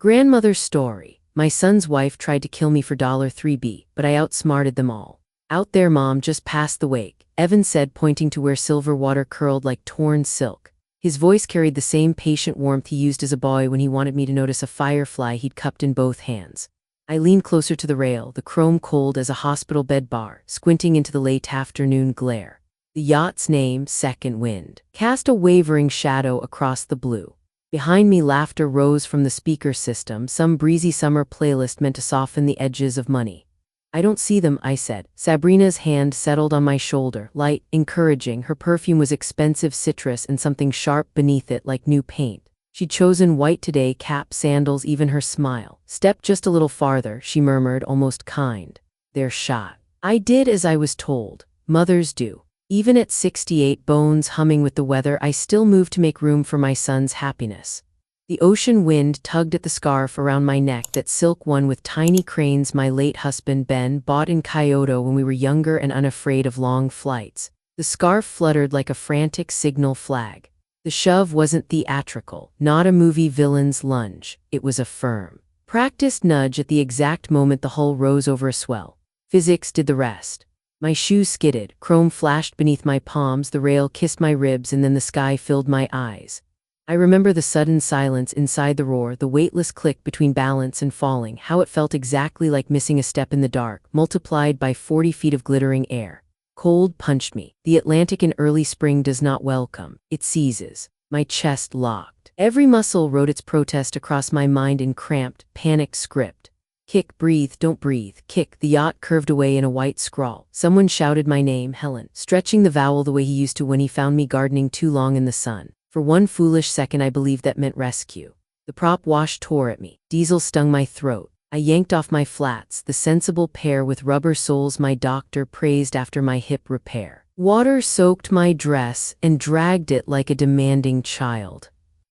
Grandmother's story. My son's wife tried to kill me for $3B, but I outsmarted them all. Out there, Mom, just past the wake, Evan said, pointing to where silver water curled like torn silk. His voice carried the same patient warmth he used as a boy when he wanted me to notice a firefly he'd cupped in both hands. I leaned closer to the rail, the chrome cold as a hospital bed bar, squinting into the late afternoon glare. The yacht's name, Second Wind, cast a wavering shadow across the blue. Behind me, laughter rose from the speaker system, some breezy summer playlist meant to soften the edges of money. I don't see them, I said. Sabrina's hand settled on my shoulder, light, encouraging. Her perfume was expensive citrus and something sharp beneath it like new paint. She'd chosen white today, cap, sandals, even her smile. Step just a little farther, she murmured, almost kind. They're shot. I did as I was told. Mothers do. Even at 68, bones humming with the weather, I still moved to make room for my son's happiness. The ocean wind tugged at the scarf around my neck, that silk one with tiny cranes my late husband Ben bought in Kyoto when we were younger and unafraid of long flights. The scarf fluttered like a frantic signal flag. The shove wasn't theatrical, not a movie villain's lunge. It was a firm, practiced nudge at the exact moment the hull rose over a swell. Physics did the rest. My shoes skidded, chrome flashed beneath my palms, the rail kissed my ribs, and then the sky filled my eyes. I remember the sudden silence inside the roar, the weightless click between balance and falling, how it felt exactly like missing a step in the dark, multiplied by 40 feet of glittering air. Cold punched me. The Atlantic in early spring does not welcome, it seizes. My chest locked. Every muscle wrote its protest across my mind in cramped, panicked script. Kick, breathe, don't breathe, kick. The yacht curved away in a white scrawl. Someone shouted my name, Helen, stretching the vowel the way he used to when he found me gardening too long in the sun. For one foolish second I believed that meant rescue. The prop wash tore at me. Diesel stung my throat. I yanked off my flats, the sensible pair with rubber soles my doctor praised after my hip repair. Water soaked my dress and dragged it like a demanding child.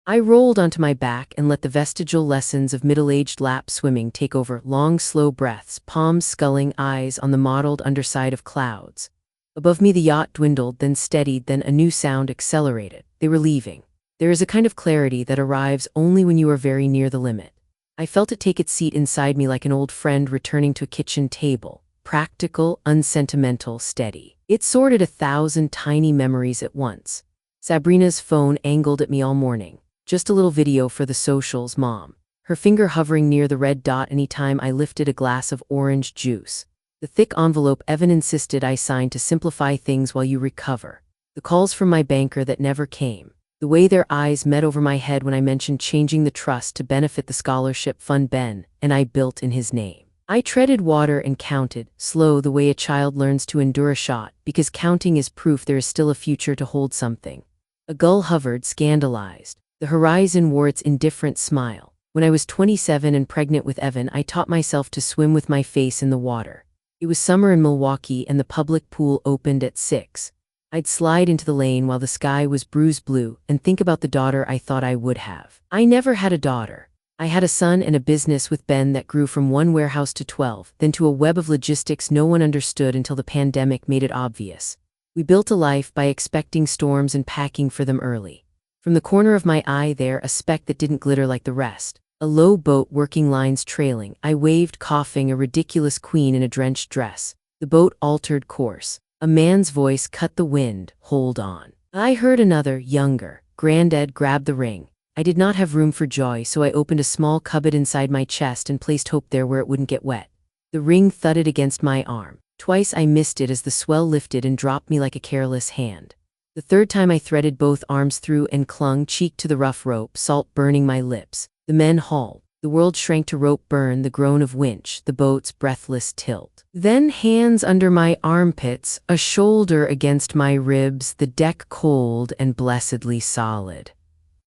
I rolled onto my back and let the vestigial lessons of middle-aged lap swimming take over. Long, slow breaths, palms sculling, eyes on the mottled underside of clouds. Above me the yacht dwindled, then steadied, then a new sound accelerated. They were leaving. There is a kind of clarity that arrives only when you are very near the limit. I felt it take its seat inside me like an old friend returning to a kitchen table. Practical, unsentimental, steady. It sorted 1,000 tiny memories at once. Sabrina's phone angled at me all morning. Just a little video for the socials, Mom. Her finger hovering near the red dot anytime I lifted a glass of orange juice. The thick envelope Evan insisted I sign to simplify things while you recover. The calls from my banker that never came. The way their eyes met over my head when I mentioned changing the trust to benefit the scholarship fund Ben and I built in his name. I treaded water and counted, slow the way a child learns to endure a shot, because counting is proof there is still a future to hold something. A gull hovered, scandalized. The horizon wore its indifferent smile. When I was 27 and pregnant with Evan, I taught myself to swim with my face in the water. It was summer in Milwaukee and the public pool opened at 6. I'd slide into the lane while the sky was bruised blue and think about the daughter I thought I would have. I never had a daughter. I had a son and a business with Ben that grew from one warehouse to 12, then to a web of logistics no one understood until the pandemic made it obvious. We built a life by expecting storms and packing for them early. From the corner of my eye there, a speck that didn't glitter like the rest. A low boat, working lines trailing. I waved, coughing, a ridiculous queen in a drenched dress. The boat altered course. A man's voice cut the wind. Hold on. I heard another, younger. Granddad grabbed the ring. I did not have room for joy, so I opened a small cupboard inside my chest and placed hope there where it wouldn't get wet. The ring thudded against my arm. Twice I missed it as the swell lifted and dropped me like a careless hand. The third time I threaded both arms through and clung cheek to the rough rope, salt burning my lips. The men hauled. The world shrank to rope burn, the groan of winch, the boat's breathless tilt. Then hands under my armpits, a shoulder against my ribs, the deck cold and blessedly solid.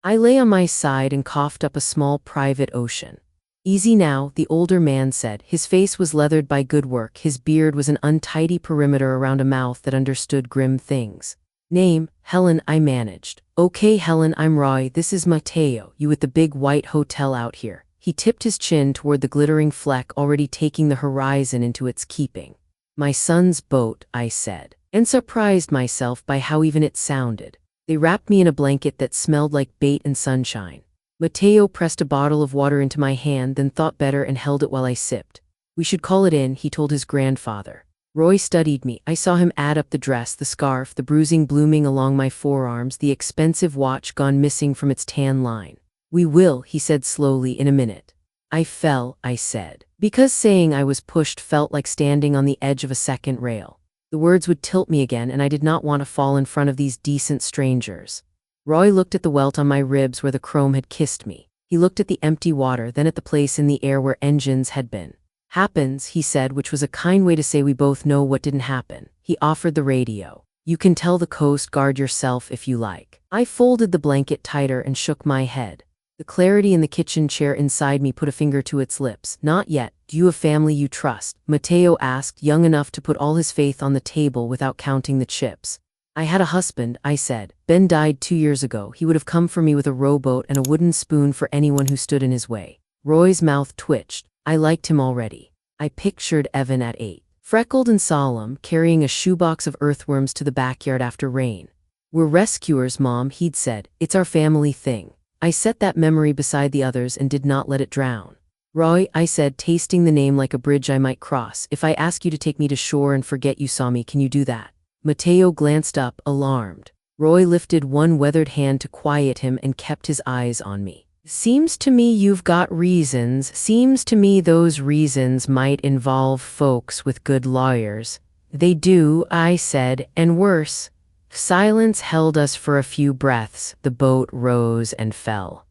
I lay on my side and coughed up a small private ocean. Easy now, the older man said. His face was leathered by good work, his beard was an untidy perimeter around a mouth that understood grim things. Name, Helen, I managed. Okay, Helen, I'm Roy, this is Mateo, you with the big white hotel out here. He tipped his chin toward the glittering fleck already taking the horizon into its keeping. My son's boat, I said, and surprised myself by how even it sounded. They wrapped me in a blanket that smelled like bait and sunshine. Mateo pressed a bottle of water into my hand, then thought better and held it while I sipped. We should call it in, he told his grandfather. Roy studied me. I saw him add up the dress, the scarf, the bruising blooming along my forearms, the expensive watch gone missing from its tan line. We will, he said slowly, in a minute. I fell, I said. Because saying I was pushed felt like standing on the edge of a second rail. The words would tilt me again, and I did not want to fall in front of these decent strangers. Roy looked at the welt on my ribs where the chrome had kissed me. He looked at the empty water, then at the place in the air where engines had been. Happens, he said, which was a kind way to say we both know what didn't happen. He offered the radio. You can tell the Coast Guard yourself if you like. I folded the blanket tighter and shook my head. The clarity in the kitchen chair inside me put a finger to its lips. Not yet. Do you have family you trust? Mateo asked, young enough to put all his faith on the table without counting the chips. I had a husband, I said. Ben died 2 years ago. He would have come for me with a rowboat and a wooden spoon for anyone who stood in his way. Roy's mouth twitched. I liked him already. I pictured Evan at 8, freckled and solemn, carrying a shoebox of earthworms to the backyard after rain. We're rescuers, Mom, he'd said. It's our family thing. I set that memory beside the others and did not let it drown. Roy, I said, tasting the name like a bridge I might cross. If I ask you to take me to shore and forget you saw me, can you do that? Mateo glanced up, alarmed. Roy lifted one weathered hand to quiet him and kept his eyes on me. Seems to me you've got reasons. Seems to me those reasons might involve folks with good lawyers. They do, I said, and worse. Silence held us for a few breaths. The boat rose and fell.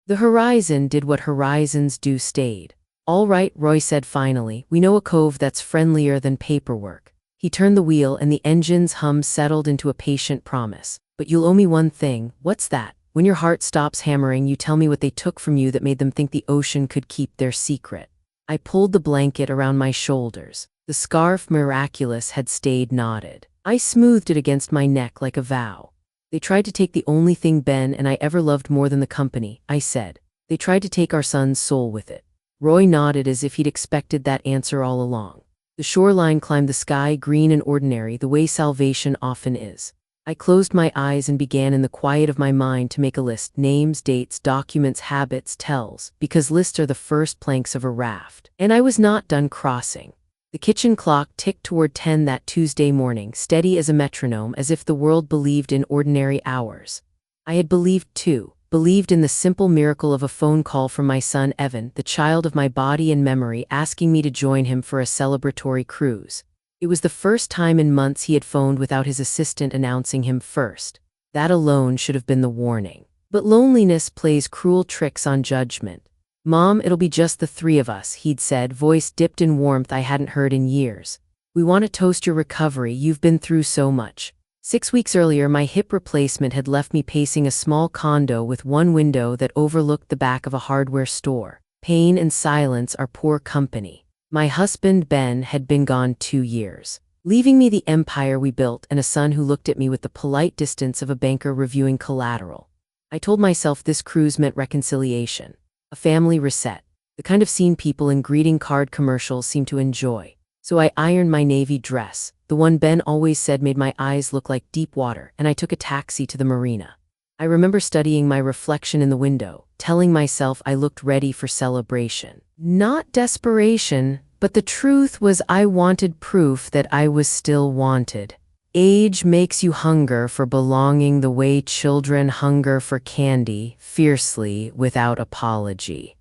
The horizon did what horizons do, stayed. All right, Roy said finally. We know a cove that's friendlier than paperwork. He turned the wheel and the engine's hum settled into a patient promise. But you'll owe me one thing. What's that? When your heart stops hammering, you tell me what they took from you that made them think the ocean could keep their secret. I pulled the blanket around my shoulders. The scarf, miraculous, had stayed knotted. I smoothed it against my neck like a vow. They tried to take the only thing Ben and I ever loved more than the company, I said. They tried to take our son's soul with it. Roy nodded as if he'd expected that answer all along. The shoreline climbed the sky, green and ordinary, the way salvation often is. I closed my eyes and began in the quiet of my mind to make a list: names, dates, documents, habits, tells, because lists are the first planks of a raft. And I was not done crossing. The kitchen clock ticked toward 10 that Tuesday morning, steady as a metronome, as if the world believed in ordinary hours. I had believed too, believed in the simple miracle of a phone call from my son Evan, the child of my body and memory, asking me to join him for a celebratory cruise. It was the first time in months he had phoned without his assistant announcing him first. That alone should have been the warning. But loneliness plays cruel tricks on judgment. Mom, it'll be just the three of us, he'd said, voice dipped in warmth I hadn't heard in years. We want to toast your recovery. You've been through so much. 6 weeks earlier, my hip replacement had left me pacing a small condo with one window that overlooked the back of a hardware store. Pain and silence are poor company. My husband, Ben, had been gone 2 years, leaving me the empire we built and a son who looked at me with the polite distance of a banker reviewing collateral. I told myself this cruise meant reconciliation. A family reset, the kind of scene people in greeting card commercials seem to enjoy. So I ironed my navy dress, the one Ben always said made my eyes look like deep water, and I took a taxi to the marina. I remember studying my reflection in the window, telling myself I looked ready for celebration. Not desperation, but the truth was I wanted proof that I was still wanted. Age makes you hunger for belonging the way children hunger for candy, fiercely, without apology.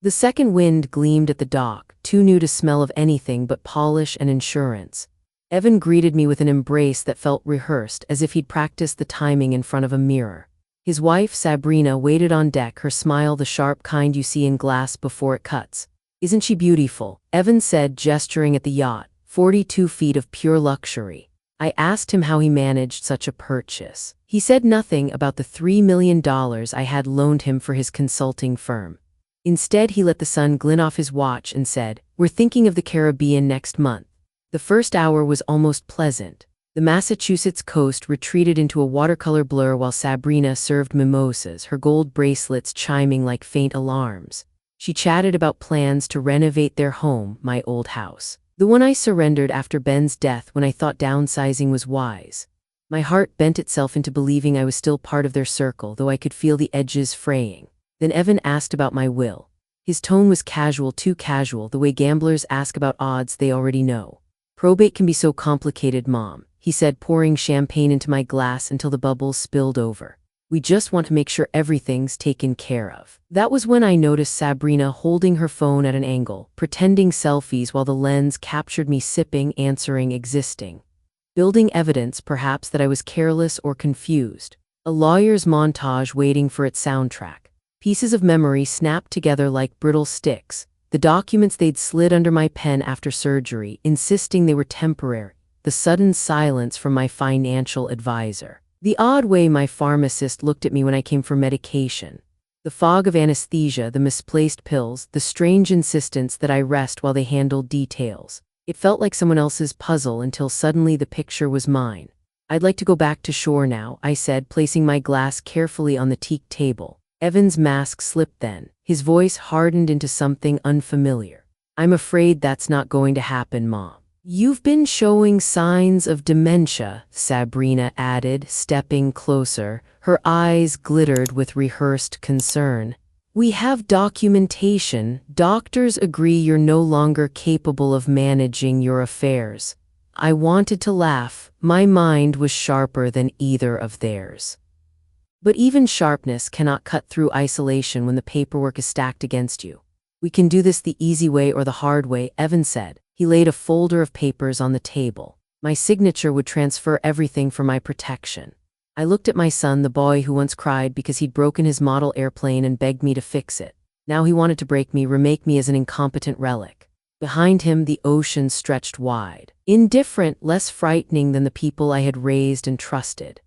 The second wind gleamed at the dock, too new to smell of anything but polish and insurance. Evan greeted me with an embrace that felt rehearsed, as if he'd practiced the timing in front of a mirror. His wife, Sabrina, waited on deck, her smile the sharp kind you see in glass before it cuts. Isn't she beautiful? Evan said, gesturing at the yacht, 42 feet of pure luxury. I asked him how he managed such a purchase. He said nothing about the $3 million I had loaned him for his consulting firm. Instead, he let the sun glint off his watch and said, "We're thinking of the Caribbean next month." The first hour was almost pleasant. The Massachusetts coast retreated into a watercolor blur while Sabrina served mimosas, her gold bracelets chiming like faint alarms. She chatted about plans to renovate their home, my old house. The one I surrendered after Ben's death when I thought downsizing was wise. My heart bent itself into believing I was still part of their circle, though I could feel the edges fraying. Then Evan asked about my will. His tone was casual, too casual, the way gamblers ask about odds they already know. Probate can be so complicated, Mom, he said, pouring champagne into my glass until the bubbles spilled over. We just want to make sure everything's taken care of. That was when I noticed Sabrina holding her phone at an angle, pretending selfies while the lens captured me sipping, answering, existing. Building evidence, perhaps, that I was careless or confused. A lawyer's montage waiting for its soundtrack. Pieces of memory snapped together like brittle sticks. The documents they'd slid under my pen after surgery, insisting they were temporary. The sudden silence from my financial advisor. The odd way my pharmacist looked at me when I came for medication. The fog of anesthesia, the misplaced pills, the strange insistence that I rest while they handled details. It felt like someone else's puzzle until suddenly the picture was mine. I'd like to go back to shore now, I said, placing my glass carefully on the teak table. Evan's mask slipped then. His voice hardened into something unfamiliar. I'm afraid that's not going to happen, Mom. You've been showing signs of dementia, Sabrina added, stepping closer. Her eyes glittered with rehearsed concern. We have documentation. Doctors agree you're no longer capable of managing your affairs. I wanted to laugh. My mind was sharper than either of theirs. But even sharpness cannot cut through isolation when the paperwork is stacked against you. We can do this the easy way or the hard way, Evan said. He laid a folder of papers on the table. My signature would transfer everything for my protection. I looked at my son, the boy who once cried because he'd broken his model airplane and begged me to fix it. Now he wanted to break me, remake me as an incompetent relic. Behind him, the ocean stretched wide. Indifferent, less frightening than the people I had raised and trusted.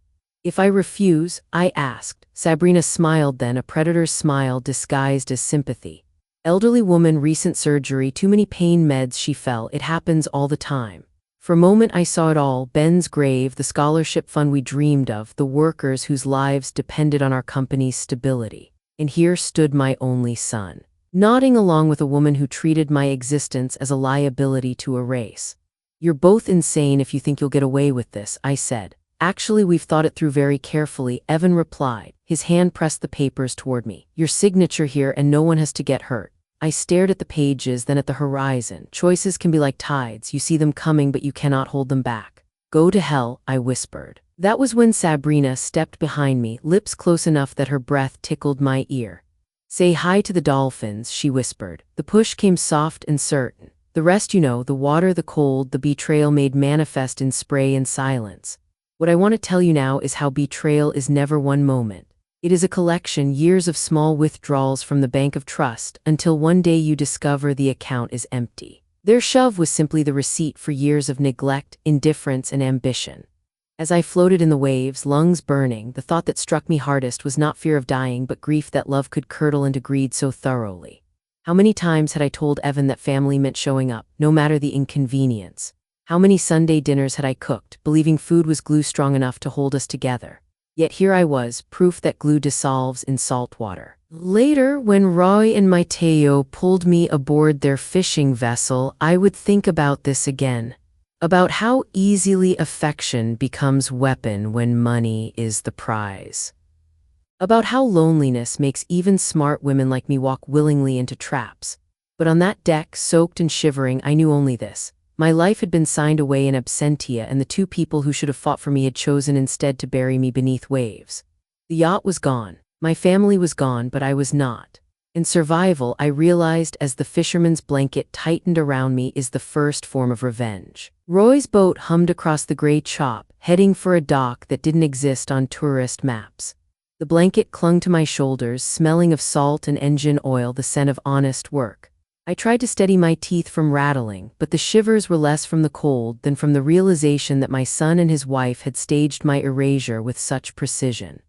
If I refuse, I asked. Sabrina smiled then, a predator's smile disguised as sympathy. Elderly woman, recent surgery, too many pain meds, she fell. It happens all the time. For a moment I saw it all, Ben's grave, the scholarship fund we dreamed of, the workers whose lives depended on our company's stability. And here stood my only son, nodding along with a woman who treated my existence as a liability to erase. You're both insane if you think you'll get away with this, I said. Actually, we've thought it through very carefully, Evan replied. His hand pressed the papers toward me. Your signature here and no one has to get hurt. I stared at the pages, then at the horizon. Choices can be like tides. You see them coming, but you cannot hold them back. Go to hell, I whispered. That was when Sabrina stepped behind me, lips close enough that her breath tickled my ear. Say hi to the dolphins, she whispered. The push came soft and certain. The rest you know, the water, the cold, the betrayal made manifest in spray and silence. What I want to tell you now is how betrayal is never one moment. It is a collection, years of small withdrawals from the bank of trust, until one day you discover the account is empty. Their shove was simply the receipt for years of neglect, indifference, and ambition. As I floated in the waves, lungs burning, the thought that struck me hardest was not fear of dying, but grief that love could curdle into greed so thoroughly. How many times had I told Evan that family meant showing up, no matter the inconvenience? How many Sunday dinners had I cooked, believing food was glue strong enough to hold us together? Yet here I was, proof that glue dissolves in salt water. Later, when Roy and Mateo pulled me aboard their fishing vessel, I would think about this again. About how easily affection becomes weapon when money is the prize. About how loneliness makes even smart women like me walk willingly into traps. But on that deck, soaked and shivering, I knew only this. My life had been signed away in absentia, and the two people who should have fought for me had chosen instead to bury me beneath waves. The yacht was gone. My family was gone, but I was not. In survival, I realized as the fisherman's blanket tightened around me is the first form of revenge. Roy's boat hummed across the gray chop, heading for a dock that didn't exist on tourist maps. The blanket clung to my shoulders, smelling of salt and engine oil, the scent of honest work. I tried to steady my teeth from rattling, but the shivers were less from the cold than from the realization that my son and his wife had staged my erasure with such precision.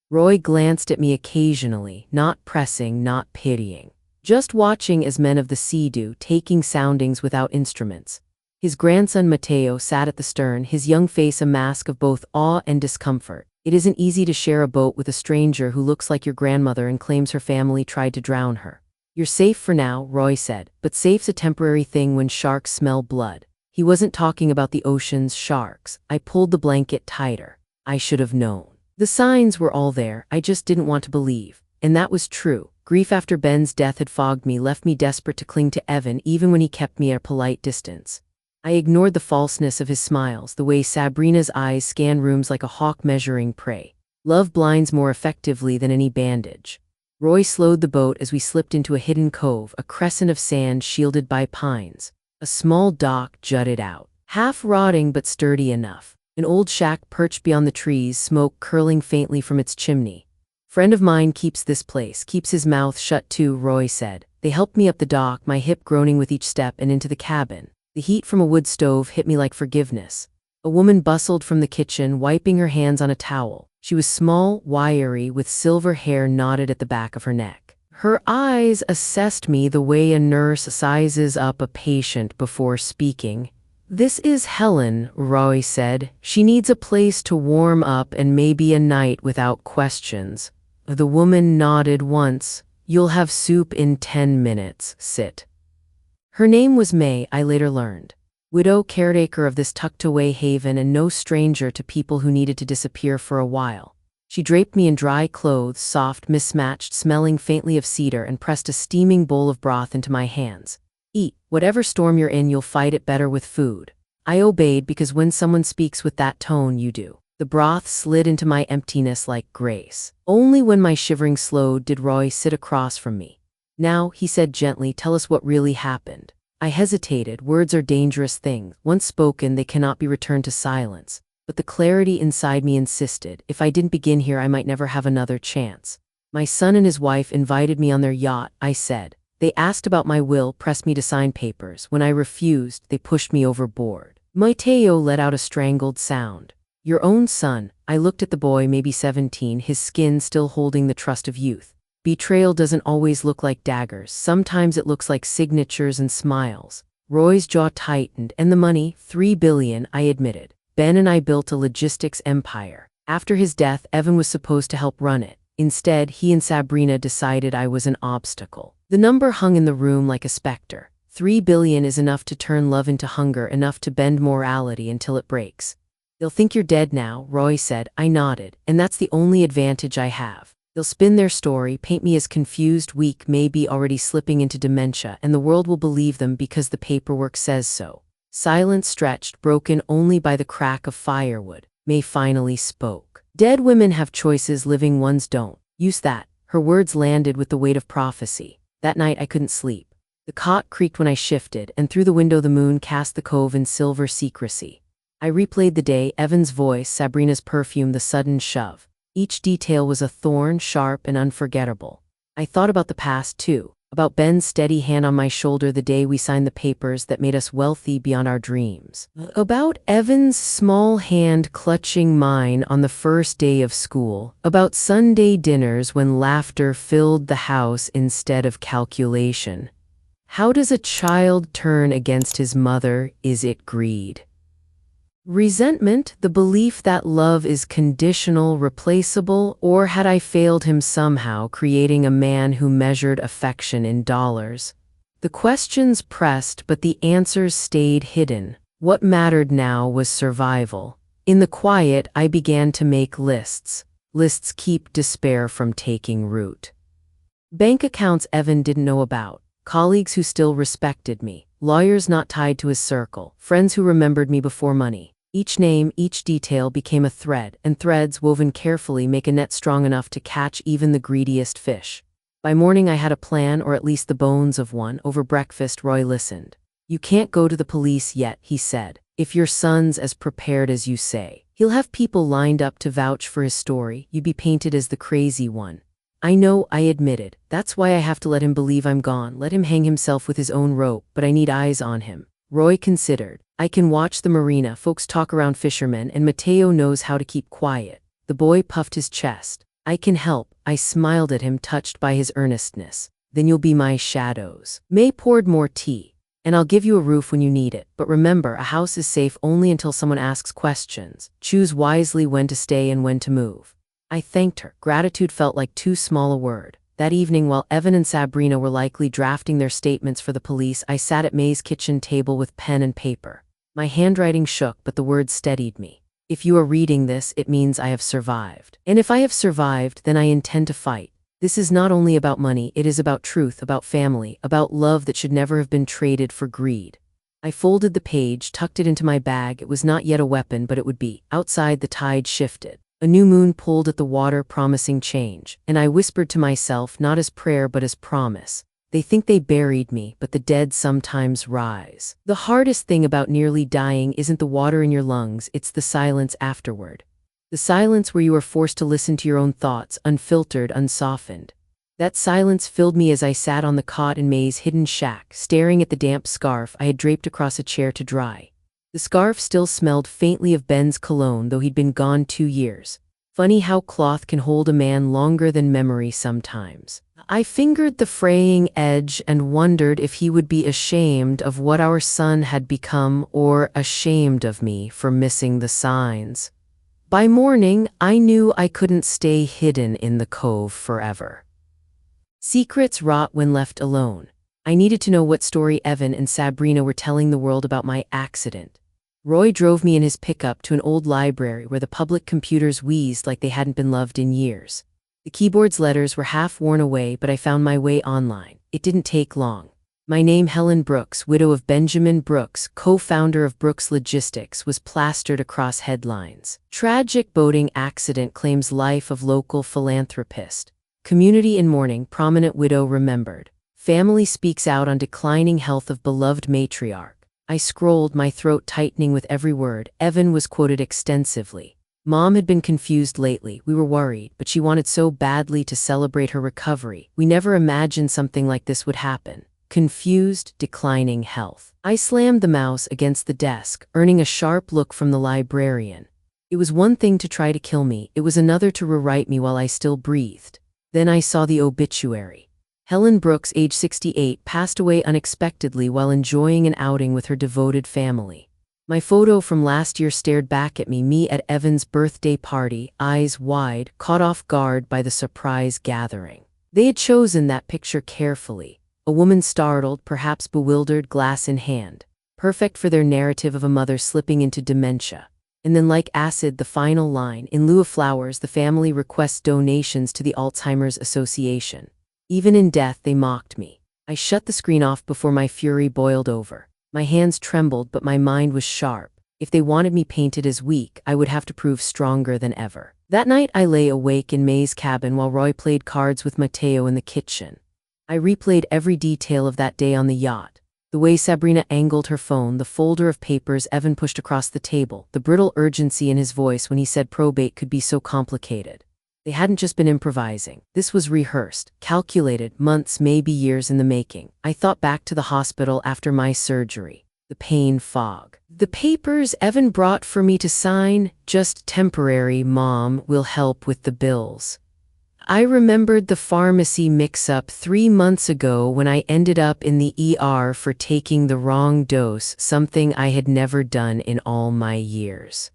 Roy glanced at me occasionally, not pressing, not pitying. Just watching as men of the sea do, taking soundings without instruments. His grandson Mateo sat at the stern, his young face a mask of both awe and discomfort. It isn't easy to share a boat with a stranger who looks like your grandmother and claims her family tried to drown her. You're safe for now, Roy said, but safe's a temporary thing when sharks smell blood. He wasn't talking about the ocean's sharks. I pulled the blanket tighter. I should have known. The signs were all there, I just didn't want to believe. And that was true. Grief after Ben's death had fogged me, left me desperate to cling to Evan even when he kept me at a polite distance. I ignored the falseness of his smiles, the way Sabrina's eyes scan rooms like a hawk measuring prey. Love blinds more effectively than any bandage. Roy slowed the boat as we slipped into a hidden cove, a crescent of sand shielded by pines. A small dock jutted out, half rotting but sturdy enough. An old shack perched beyond the trees, smoke curling faintly from its chimney. Friend of mine keeps this place, keeps his mouth shut too, Roy said. They helped me up the dock, my hip groaning with each step, and into the cabin. The heat from a wood stove hit me like forgiveness. A woman bustled from the kitchen, wiping her hands on a towel. She was small, wiry, with silver hair knotted at the back of her neck. Her eyes assessed me the way a nurse sizes up a patient before speaking. "This is Helen," Roy said. "She needs a place to warm up and maybe a night without questions." The woman nodded once. "You'll have soup in 10 minutes. Sit." Her name was May, I later learned. Widow, caretaker of this tucked-away haven and no stranger to people who needed to disappear for a while. She draped me in dry clothes, soft, mismatched, smelling faintly of cedar, and pressed a steaming bowl of broth into my hands. "Eat. Whatever storm you're in, you'll fight it better with food." I obeyed because when someone speaks with that tone, you do. The broth slid into my emptiness like grace. Only when my shivering slowed did Roy sit across from me. "Now," he said gently, "tell us what really happened." I hesitated. Words are dangerous things. Once spoken, they cannot be returned to silence. But the clarity inside me insisted. If I didn't begin here, I might never have another chance. "My son and his wife invited me on their yacht," I said. "They asked about my will, pressed me to sign papers. When I refused, they pushed me overboard." Mateo let out a strangled sound. "Your own son." I looked at the boy, maybe 17, his skin still holding the trust of youth. Betrayal doesn't always look like daggers. Sometimes it looks like signatures and smiles. Roy's jaw tightened. "And the money, $3 billion, I admitted. Ben and I built a logistics empire. After his death, Evan was supposed to help run it. Instead, he and Sabrina decided I was an obstacle." The number hung in the room like a specter. $3 billion is enough to turn love into hunger, enough to bend morality until it breaks. "They'll think you're dead now," Roy said. I nodded. "And that's the only advantage I have. They'll spin their story, paint me as confused, weak, maybe already slipping into dementia, and the world will believe them because the paperwork says so." Silence stretched, broken only by the crack of firewood. May finally spoke. "Dead women have choices, living ones don't. Use that." Her words landed with the weight of prophecy. That night I couldn't sleep. The cot creaked when I shifted, and through the window the moon cast the cove in silver secrecy. I replayed the day, Evan's voice, Sabrina's perfume, the sudden shove. Each detail was a thorn, sharp and unforgettable. I thought about the past, too. About Ben's steady hand on my shoulder the day we signed the papers that made us wealthy beyond our dreams. About Evan's small hand clutching mine on the first day of school. About Sunday dinners when laughter filled the house instead of calculation. How does a child turn against his mother? Is it greed? Resentment, the belief that love is conditional, replaceable, or had I failed him somehow, creating a man who measured affection in dollars? The questions pressed, but the answers stayed hidden. What mattered now was survival. In the quiet, I began to make lists. Lists keep despair from taking root. Bank accounts Evan didn't know about. Colleagues who still respected me. Lawyers not tied to his circle. Friends who remembered me before money. Each name, each detail became a thread, and threads woven carefully make a net strong enough to catch even the greediest fish. By morning I had a plan, or at least the bones of one. Over breakfast, Roy listened. "You can't go to the police yet," he said. "If your son's as prepared as you say, he'll have people lined up to vouch for his story. You'd be painted as the crazy one." "I know," I admitted. "That's why I have to let him believe I'm gone, let him hang himself with his own rope, but I need eyes on him." Roy considered. "I can watch the marina, folks talk around fishermen, and Mateo knows how to keep quiet." The boy puffed his chest. "I can help." I smiled at him, touched by his earnestness. "Then you'll be my shadows." May poured more tea. "And I'll give you a roof when you need it. But remember, a house is safe only until someone asks questions. Choose wisely when to stay and when to move." I thanked her. Gratitude felt like too small a word. That evening, while Evan and Sabrina were likely drafting their statements for the police, I sat at May's kitchen table with pen and paper. My handwriting shook, but the words steadied me. If you are reading this, it means I have survived. And if I have survived, then I intend to fight. This is not only about money, it is about truth, about family, about love that should never have been traded for greed. I folded the page, tucked it into my bag. It was not yet a weapon, but it would be. Outside, the tide shifted. A new moon pulled at the water, promising change. And I whispered to myself, not as prayer, but as promise. They think they buried me, but the dead sometimes rise. The hardest thing about nearly dying isn't the water in your lungs, it's the silence afterward. The silence where you are forced to listen to your own thoughts, unfiltered, unsoftened. That silence filled me as I sat on the cot in May's hidden shack, staring at the damp scarf I had draped across a chair to dry. The scarf still smelled faintly of Ben's cologne, though he'd been gone 2 years. Funny how cloth can hold a man longer than memory sometimes. I fingered the fraying edge and wondered if he would be ashamed of what our son had become, or ashamed of me for missing the signs. By morning, I knew I couldn't stay hidden in the cove forever. Secrets rot when left alone. I needed to know what story Evan and Sabrina were telling the world about my accident. Roy drove me in his pickup to an old library where the public computers wheezed like they hadn't been loved in years. The keyboard's letters were half worn away, but I found my way online. It didn't take long. My name, Helen Brooks, widow of Benjamin Brooks, co-founder of Brooks Logistics, was plastered across headlines. Tragic boating accident claims life of local philanthropist. Community in mourning, prominent widow remembered. Family speaks out on declining health of beloved matriarch. I scrolled, my throat tightening with every word. Evan was quoted extensively. Mom had been confused lately. We were worried, but she wanted so badly to celebrate her recovery. We never imagined something like this would happen. Confused, declining health. I slammed the mouse against the desk, earning a sharp look from the librarian. It was one thing to try to kill me, it was another to rewrite me while I still breathed. Then I saw the obituary. Helen Brooks, age 68, passed away unexpectedly while enjoying an outing with her devoted family. My photo from last year stared back at me at Evan's birthday party, eyes wide, caught off guard by the surprise gathering. They had chosen that picture carefully. A woman startled, perhaps bewildered, glass in hand. Perfect for their narrative of a mother slipping into dementia. And then, like acid, the final line, in lieu of flowers, the family requests donations to the Alzheimer's Association. Even in death, they mocked me. I shut the screen off before my fury boiled over. My hands trembled, but my mind was sharp. If they wanted me painted as weak, I would have to prove stronger than ever. That night, I lay awake in May's cabin while Roy played cards with Mateo in the kitchen. I replayed every detail of that day on the yacht. The way Sabrina angled her phone, the folder of papers Evan pushed across the table, the brittle urgency in his voice when he said probate could be so complicated. They hadn't just been improvising. This was rehearsed, calculated, months, maybe years in the making. I thought back to the hospital after my surgery. The pain fog. The papers Evan brought for me to sign, just temporary, Mom will help with the bills. I remembered the pharmacy mix-up 3 months ago when I ended up in the ER for taking the wrong dose, something I had never done in all my years.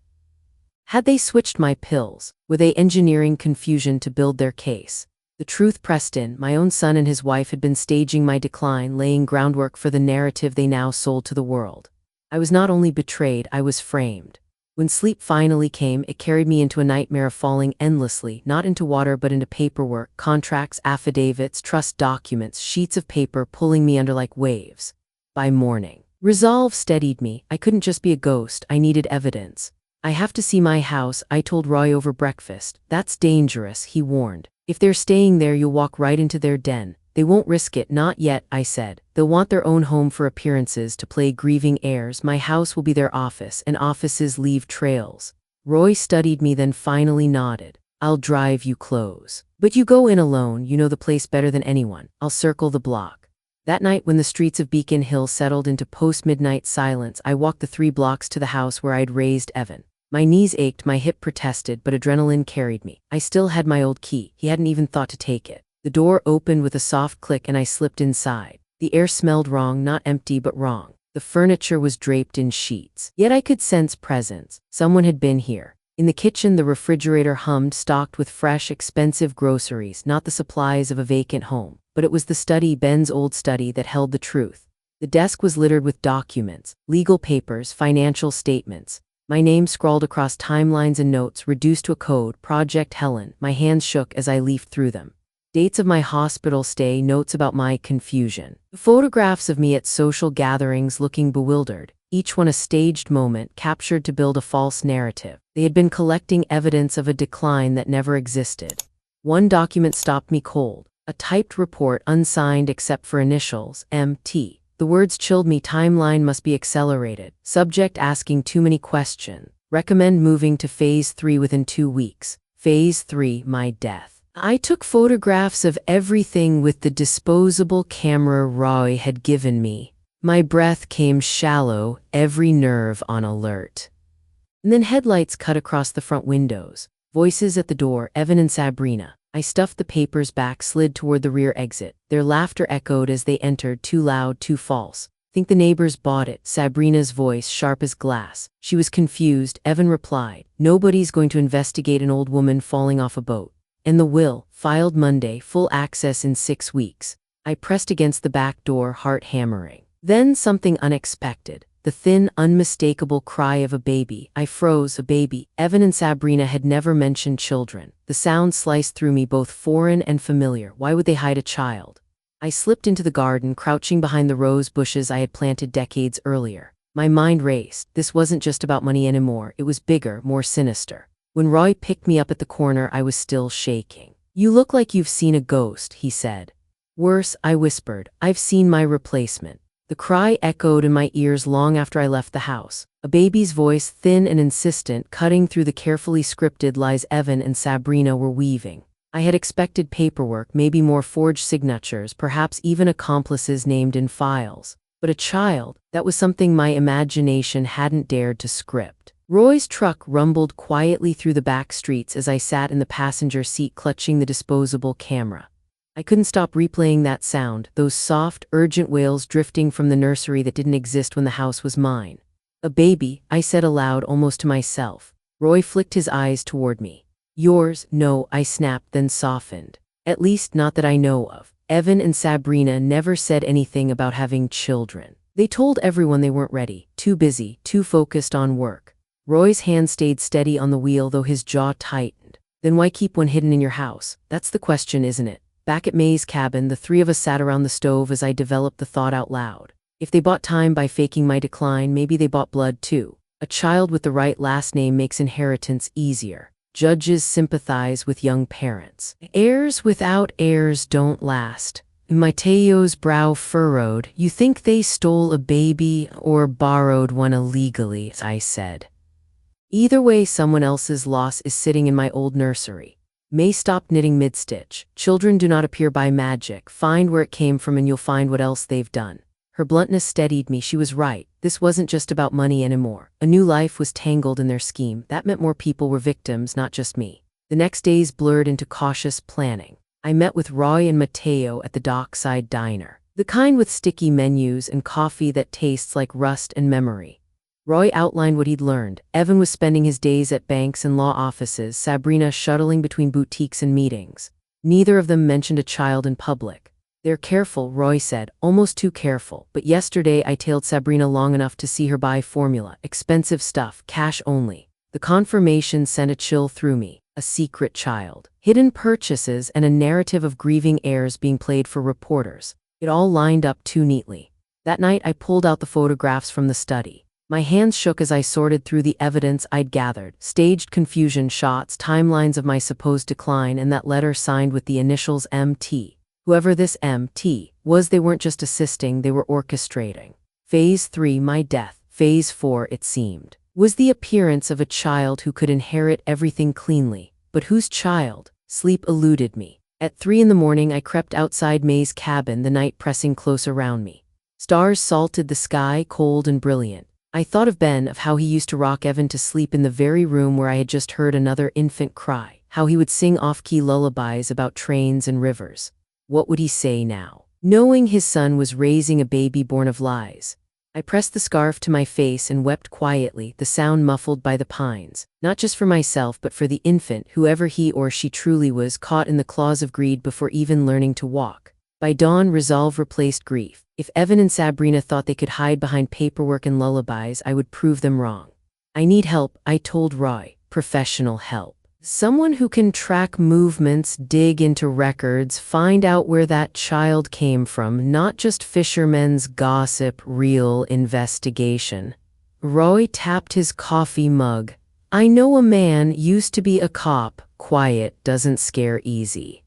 Had they switched my pills? Were they engineering confusion to build their case? The truth pressed in. My own son and his wife had been staging my decline, laying groundwork for the narrative they now sold to the world. I was not only betrayed, I was framed. When sleep finally came, it carried me into a nightmare of falling endlessly, not into water but into paperwork, contracts, affidavits, trust documents, sheets of paper pulling me under like waves. By morning, resolve steadied me. I couldn't just be a ghost, I needed evidence. I have to see my house, I told Roy over breakfast. That's dangerous, he warned. If they're staying there, you'll walk right into their den. They won't risk it, not yet, I said. They'll want their own home for appearances to play grieving heirs. My house will be their office, and offices leave trails. Roy studied me, then finally nodded. I'll drive you close. But you go in alone, you know the place better than anyone. I'll circle the block. That night, when the streets of Beacon Hill settled into post-midnight silence, I walked the 3 blocks to the house where I'd raised Evan. My knees ached, my hip protested, but adrenaline carried me. I still had my old key. He hadn't even thought to take it. The door opened with a soft click and I slipped inside. The air smelled wrong, not empty but wrong. The furniture was draped in sheets. Yet I could sense presence. Someone had been here. In the kitchen, the refrigerator hummed, stocked with fresh, expensive groceries, not the supplies of a vacant home. But it was the study, Ben's old study, that held the truth. The desk was littered with documents, legal papers, financial statements. My name scrawled across timelines and notes, reduced to a code, Project Helen. My hands shook as I leafed through them. Dates of my hospital stay, notes about my confusion. Photographs of me at social gatherings looking bewildered, each one a staged moment captured to build a false narrative. They had been collecting evidence of a decline that never existed. One document stopped me cold, a typed report unsigned except for initials, MT. The words chilled me. Timeline must be accelerated. Subject asking too many questions. Recommend moving to Phase 3 within 2 weeks. Phase 3, my death. I took photographs of everything with the disposable camera Roy had given me. My breath came shallow, every nerve on alert. And then headlights cut across the front windows. Voices at the door, Evan and Sabrina. I stuffed the papers back, slid toward the rear exit. Their laughter echoed as they entered, too loud, too false. Think the neighbors bought it, Sabrina's voice sharp as glass. She was confused. Evan replied, nobody's going to investigate an old woman falling off a boat. And the will, filed Monday, full access in 6 weeks. I pressed against the back door, heart hammering. Then something unexpected. The thin, unmistakable cry of a baby. I froze. A baby. Evan and Sabrina had never mentioned children. The sound sliced through me, both foreign and familiar. Why would they hide a child? I slipped into the garden, crouching behind the rose bushes I had planted decades earlier. My mind raced. This wasn't just about money anymore. It was bigger, more sinister. When Roy picked me up at the corner, I was still shaking. You look like you've seen a ghost, he said. Worse, I whispered. I've seen my replacement. The cry echoed in my ears long after I left the house. A baby's voice, thin and insistent, cutting through the carefully scripted lies Evan and Sabrina were weaving. I had expected paperwork, maybe more forged signatures, perhaps even accomplices named in files. But a child, that was something my imagination hadn't dared to script. Roy's truck rumbled quietly through the back streets as I sat in the passenger seat clutching the disposable camera. I couldn't stop replaying that sound, those soft, urgent wails drifting from the nursery that didn't exist when the house was mine. A baby, I said aloud, almost to myself. Roy flicked his eyes toward me. Yours? No, I snapped, then softened. At least not that I know of. Evan and Sabrina never said anything about having children. They told everyone they weren't ready, too busy, too focused on work. Roy's hand stayed steady on the wheel, though his jaw tightened. Then why keep one hidden in your house? That's the question, isn't it? Back at May's cabin, the three of us sat around the stove as I developed the thought out loud. If they bought time by faking my decline, maybe they bought blood too. A child with the right last name makes inheritance easier. Judges sympathize with young parents. Heirs without heirs don't last. Mateo's brow furrowed. You think they stole a baby or borrowed one illegally, I said. Either way, someone else's loss is sitting in my old nursery. May stopped knitting mid-stitch. Children do not appear by magic. Find where it came from and you'll find what else they've done. Her bluntness steadied me. She was right. This wasn't just about money anymore. A new life was tangled in their scheme. That meant more people were victims, not just me. The next days blurred into cautious planning. I met with Roy and Mateo at the dockside diner. The kind with sticky menus and coffee that tastes like rust and memory. Roy outlined what he'd learned. Evan was spending his days at banks and law offices, Sabrina shuttling between boutiques and meetings. Neither of them mentioned a child in public. They're careful, Roy said, almost too careful. But yesterday I tailed Sabrina long enough to see her buy formula, expensive stuff, cash only. The confirmation sent a chill through me. A secret child. Hidden purchases and a narrative of grieving heirs being played for reporters. It all lined up too neatly. That night I pulled out the photographs from the study. My hands shook as I sorted through the evidence I'd gathered, staged confusion shots, timelines of my supposed decline, and that letter signed with the initials MT. Whoever this MT was, they weren't just assisting, they were orchestrating. Phase 3, my death. Phase 4, it seemed, was the appearance of a child who could inherit everything cleanly. But whose child? Sleep eluded me. At 3 in the morning I crept outside May's cabin, the night pressing close around me. Stars salted the sky, cold and brilliant. I thought of Ben, of how he used to rock Evan to sleep in the very room where I had just heard another infant cry, how he would sing off-key lullabies about trains and rivers. What would he say now, knowing his son was raising a baby born of lies? I pressed the scarf to my face and wept quietly, the sound muffled by the pines, not just for myself but for the infant, whoever he or she truly was, caught in the claws of greed before even learning to walk. By dawn, resolve replaced grief. If Evan and Sabrina thought they could hide behind paperwork and lullabies, I would prove them wrong. I need help, I told Roy. Professional help. Someone who can track movements, dig into records, find out where that child came from, not just fishermen's gossip, real investigation. Roy tapped his coffee mug. I know a man, used to be a cop, quiet, doesn't scare easy.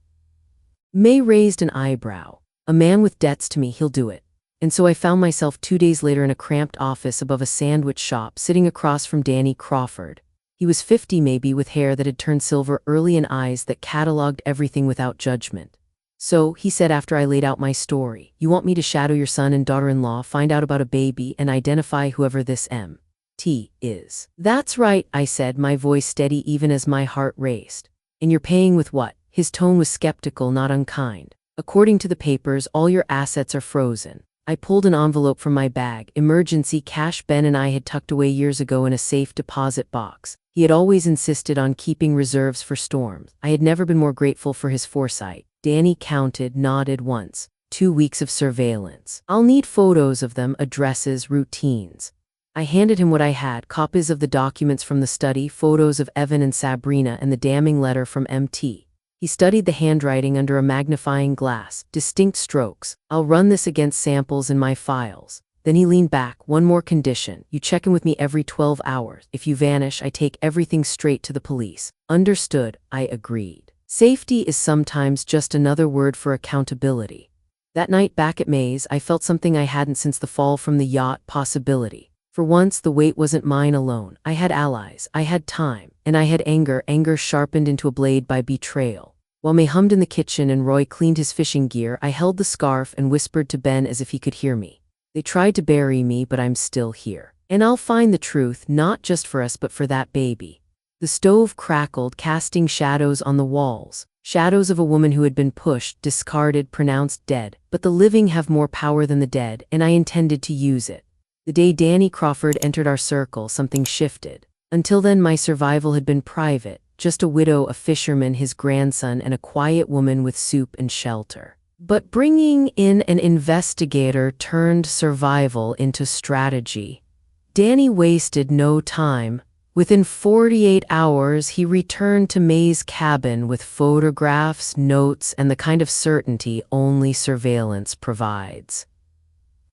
May raised an eyebrow. A man with debts to me, he'll do it. And so I found myself 2 days later in a cramped office above a sandwich shop, sitting across from Danny Crawford. He was 50 maybe, with hair that had turned silver early and eyes that cataloged everything without judgment. So, he said after I laid out my story, you want me to shadow your son and daughter-in-law, find out about a baby, and identify whoever this M.T. is. That's right, I said, my voice steady even as my heart raced. And you're paying with what? His tone was skeptical, not unkind. According to the papers, all your assets are frozen. I pulled an envelope from my bag, emergency cash Ben and I had tucked away years ago in a safe deposit box. He had always insisted on keeping reserves for storms. I had never been more grateful for his foresight. Danny counted, nodded once. 2 weeks of surveillance. I'll need photos of them, addresses, routines. I handed him what I had, copies of the documents from the study, photos of Evan and Sabrina, and the damning letter from MT. He studied the handwriting under a magnifying glass, distinct strokes. I'll run this against samples in my files. Then he leaned back. One more condition. You check in with me every 12 hours. If you vanish, I take everything straight to the police. Understood, I agreed. Safety is sometimes just another word for accountability. That night back at May's, I felt something I hadn't since the fall from the yacht, possibility. For once, the weight wasn't mine alone. I had allies, I had time, and I had anger sharpened into a blade by betrayal. While May hummed in the kitchen and Roy cleaned his fishing gear, I held the scarf and whispered to Ben as if he could hear me. They tried to bury me, but I'm still here. And I'll find the truth, not just for us, but for that baby. The stove crackled, casting shadows on the walls. Shadows of a woman who had been pushed, discarded, pronounced dead. But the living have more power than the dead, and I intended to use it. The day Danny Crawford entered our circle, something shifted. Until then, my survival had been private. Just a widow, a fisherman, his grandson, and a quiet woman with soup and shelter. But bringing in an investigator turned survival into strategy. Danny wasted no time. Within 48 hours, he returned to May's cabin with photographs, notes, and the kind of certainty only surveillance provides.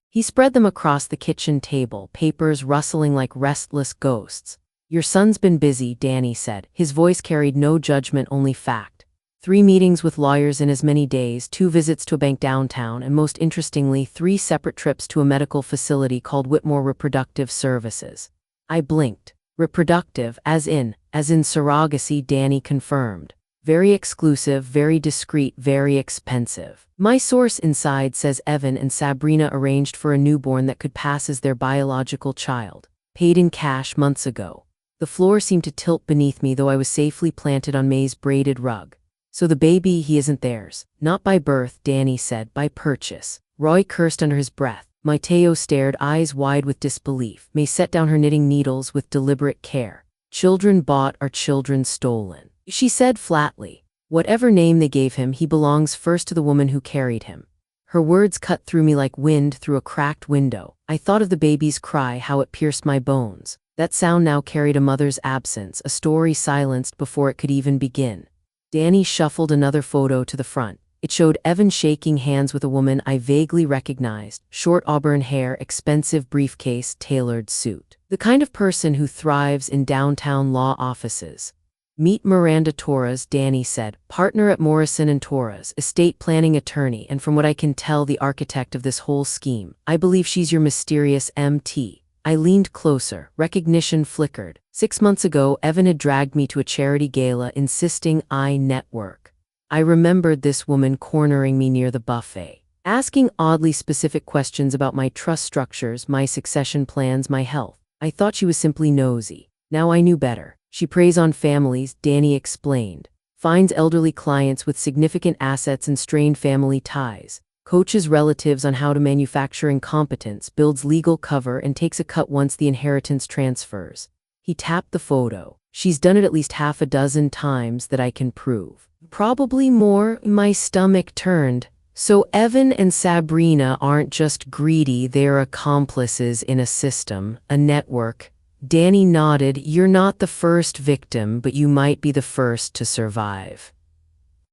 He spread them across the kitchen table, papers rustling like restless ghosts. Your son's been busy, Danny said. His voice carried no judgment, only fact. 3 meetings with lawyers in as many days, 2 visits to a bank downtown, and most interestingly, 3 separate trips to a medical facility called Whitmore Reproductive Services. I blinked. Reproductive, as in surrogacy, Danny confirmed. Very exclusive, very discreet, very expensive. My source inside says Evan and Sabrina arranged for a newborn that could pass as their biological child. Paid in cash months ago. The floor seemed to tilt beneath me, though I was safely planted on May's braided rug. So the baby, he isn't theirs. Not by birth, Danny said, by purchase. Roy cursed under his breath. Mateo stared, eyes wide with disbelief. May set down her knitting needles with deliberate care. Children bought are children stolen. She said flatly. Whatever name they gave him, he belongs first to the woman who carried him. Her words cut through me like wind through a cracked window. I thought of the baby's cry, how it pierced my bones. That sound now carried a mother's absence, a story silenced before it could even begin. Danny shuffled another photo to the front. It showed Evan shaking hands with a woman I vaguely recognized. Short auburn hair, expensive briefcase, tailored suit. The kind of person who thrives in downtown law offices. Meet Miranda Torres, Danny said, partner at Morrison & Torres, estate planning attorney, and from what I can tell, the architect of this whole scheme. I believe she's your mysterious MT. I leaned closer. Recognition flickered. 6 months ago, Evan had dragged me to a charity gala, insisting I network. I remembered this woman cornering me near the buffet, asking oddly specific questions about my trust structures, my succession plans, my health. I thought she was simply nosy. Now I knew better. She preys on families, Danny explained. Finds elderly clients with significant assets and strained family ties. Coaches relatives on how to manufacture incompetence, builds legal cover, and takes a cut once the inheritance transfers. He tapped the photo. She's done it at least 6 times that I can prove. Probably more. My stomach turned. So Evan and Sabrina aren't just greedy, they're accomplices in a system, a network. Danny nodded. You're not the first victim, but you might be the first to survive.